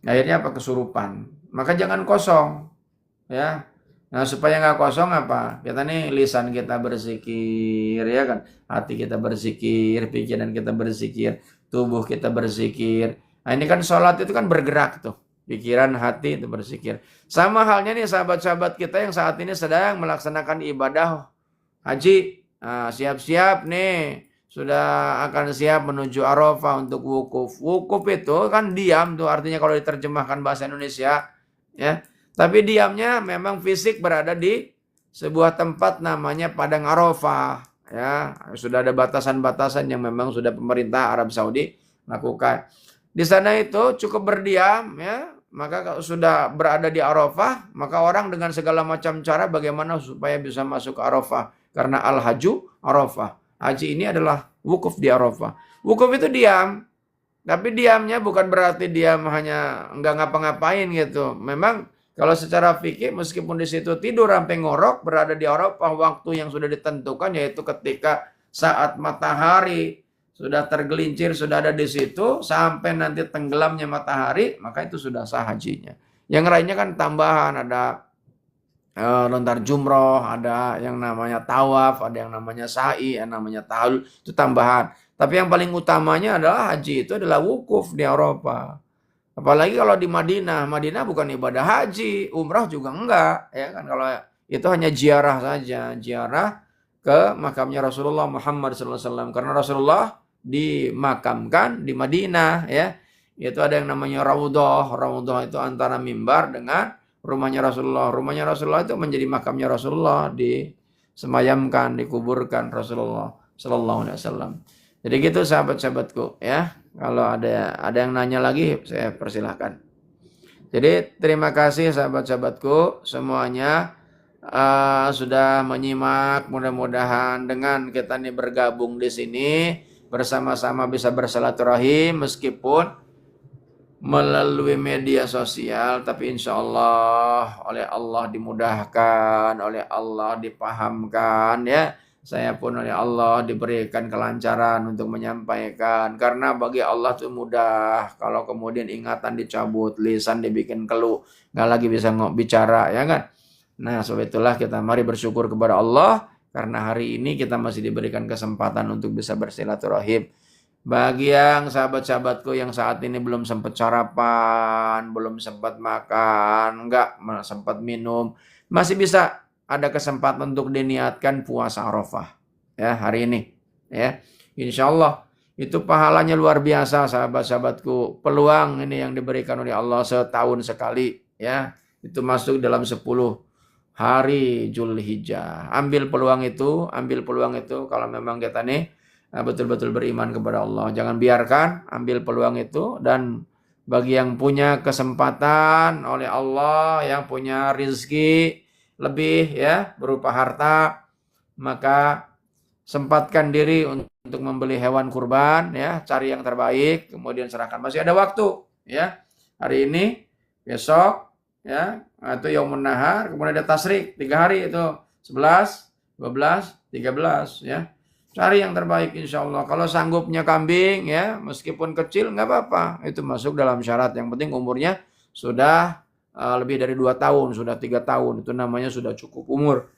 Akhirnya apa? Kesurupan. Maka jangan kosong. Ya. Nah, supaya nggak kosong apa? Kita nih lisan kita berzikir, ya kan? Hati kita berzikir, pikiran kita berzikir, tubuh kita berzikir. Nah, ini kan sholat itu kan bergerak tuh. Pikiran, hati itu berzikir. Sama halnya nih sahabat-sahabat kita yang saat ini sedang melaksanakan ibadah haji. Nah, siap-siap nih. Sudah akan siap menuju Arafah untuk wukuf. Wukuf itu kan diam tuh, artinya kalau diterjemahkan bahasa Indonesia. Ya. Tapi diamnya memang fisik berada di sebuah tempat namanya Padang Arafah. Ya, sudah ada batasan-batasan yang memang sudah pemerintah Arab Saudi lakukan. Di sana itu cukup berdiam, ya. Maka kalau sudah berada di Arafah, maka orang dengan segala macam cara bagaimana supaya bisa masuk ke Arafah. Karena al-haju Arafah. Haji ini adalah wukuf di Arafah. Wukuf itu diam. Tapi diamnya bukan berarti diam hanya nggak ngapa-ngapain gitu. Memang kalau secara fikih meskipun di situ tidur sampai ngorok, berada di Arafah waktu yang sudah ditentukan yaitu ketika saat matahari sudah tergelincir, sudah ada di situ, sampai nanti tenggelamnya matahari, maka itu sudah sah hajinya. Yang lainnya kan tambahan, ada lontar jumroh, ada yang namanya tawaf, ada yang namanya sa'i, yang namanya tahallul, itu tambahan. Tapi yang paling utamanya adalah haji itu adalah wukuf di Arafah. Apalagi kalau di Madinah, Madinah bukan ibadah haji, umrah juga enggak, ya kan? Kalau itu hanya ziarah saja, ziarah ke makamnya Rasulullah Muhammad SAW, karena Rasulullah dimakamkan di Madinah, ya. Itu ada yang namanya Raudhah. Raudhah itu antara mimbar dengan rumahnya Rasulullah. Rumahnya Rasulullah itu menjadi makamnya Rasulullah, disemayamkan, dikuburkan Rasulullah sallallahu alaihi wasallam. Jadi gitu sahabat-sahabatku, ya. Kalau ada yang nanya lagi, saya persilahkan. Jadi terima kasih sahabat-sahabatku semuanya sudah menyimak. Mudah-mudahan dengan kita nih bergabung di sini bersama-sama bisa bersilaturahim meskipun melalui media sosial, tapi insya Allah oleh Allah dimudahkan, oleh Allah dipahamkan, ya. Saya pun oleh Allah diberikan kelancaran untuk menyampaikan, karena bagi Allah itu mudah. Kalau kemudian ingatan dicabut, lisan dibikin keluh, nggak lagi bisa bicara, ya kan? Nah, sebab itulah kita mari bersyukur kepada Allah karena hari ini kita masih diberikan kesempatan untuk bisa bersilaturahim. Bagi yang sahabat-sahabatku yang saat ini belum sempat sarapan, belum sempat makan, enggak sempat minum, masih bisa ada kesempatan untuk diniatkan puasa Arafah, ya, hari ini, ya. Insya Allah itu pahalanya luar biasa sahabat-sahabatku. Peluang ini yang diberikan oleh Allah setahun sekali, ya. Itu masuk dalam 10 hari Zulhijjah. Ambil peluang itu kalau memang kita nih betul-betul beriman kepada Allah. Jangan biarkan, ambil peluang itu dan bagi yang punya kesempatan oleh Allah, yang punya rizki lebih ya berupa harta, maka sempatkan diri untuk membeli hewan kurban ya, cari yang terbaik, kemudian serahkan. Masih ada waktu ya. Hari ini, besok ya, atau yaumun nahar, kemudian ada tasrik 3 hari itu 11, 12, 13 ya. Cari yang terbaik insya Allah. Kalau sanggupnya kambing ya, meskipun kecil nggak apa-apa. Itu masuk dalam syarat. Yang penting umurnya sudah lebih dari 2 tahun, sudah 3 tahun. Itu namanya sudah cukup umur.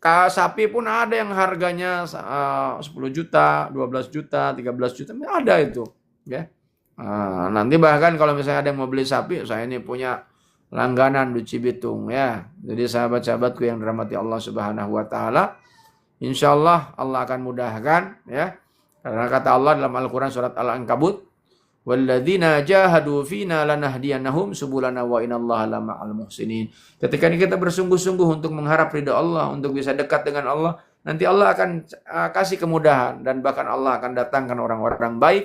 Sapi pun ada yang harganya 10 juta, 12 juta, 13 juta. Ada itu. Ya. Nanti bahkan kalau misalnya ada yang mau beli sapi, saya ini punya langganan di Cibitung ya. Jadi sahabat-sahabatku yang dirahmati Allah Subhanahu wa taala, insyaallah Allah akan mudahkan ya. Karena kata Allah dalam Al-Qur'an surat Al-Ankabut, "Walladzina jahadu fina lanahdiyannahum subulana wa inallaha lama'al muhsinin." Ketika ini kita bersungguh-sungguh untuk mengharap ridha Allah, untuk bisa dekat dengan Allah, nanti Allah akan kasih kemudahan dan bahkan Allah akan datangkan orang-orang baik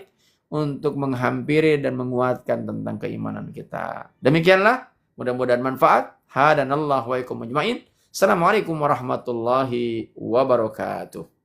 untuk menghampiri dan menguatkan tentang keimanan kita. Demikianlah, mudah-mudahan manfaat. Hadanallahu wa ikum ajmain. Assalamualaikum warahmatullahi wabarakatuh.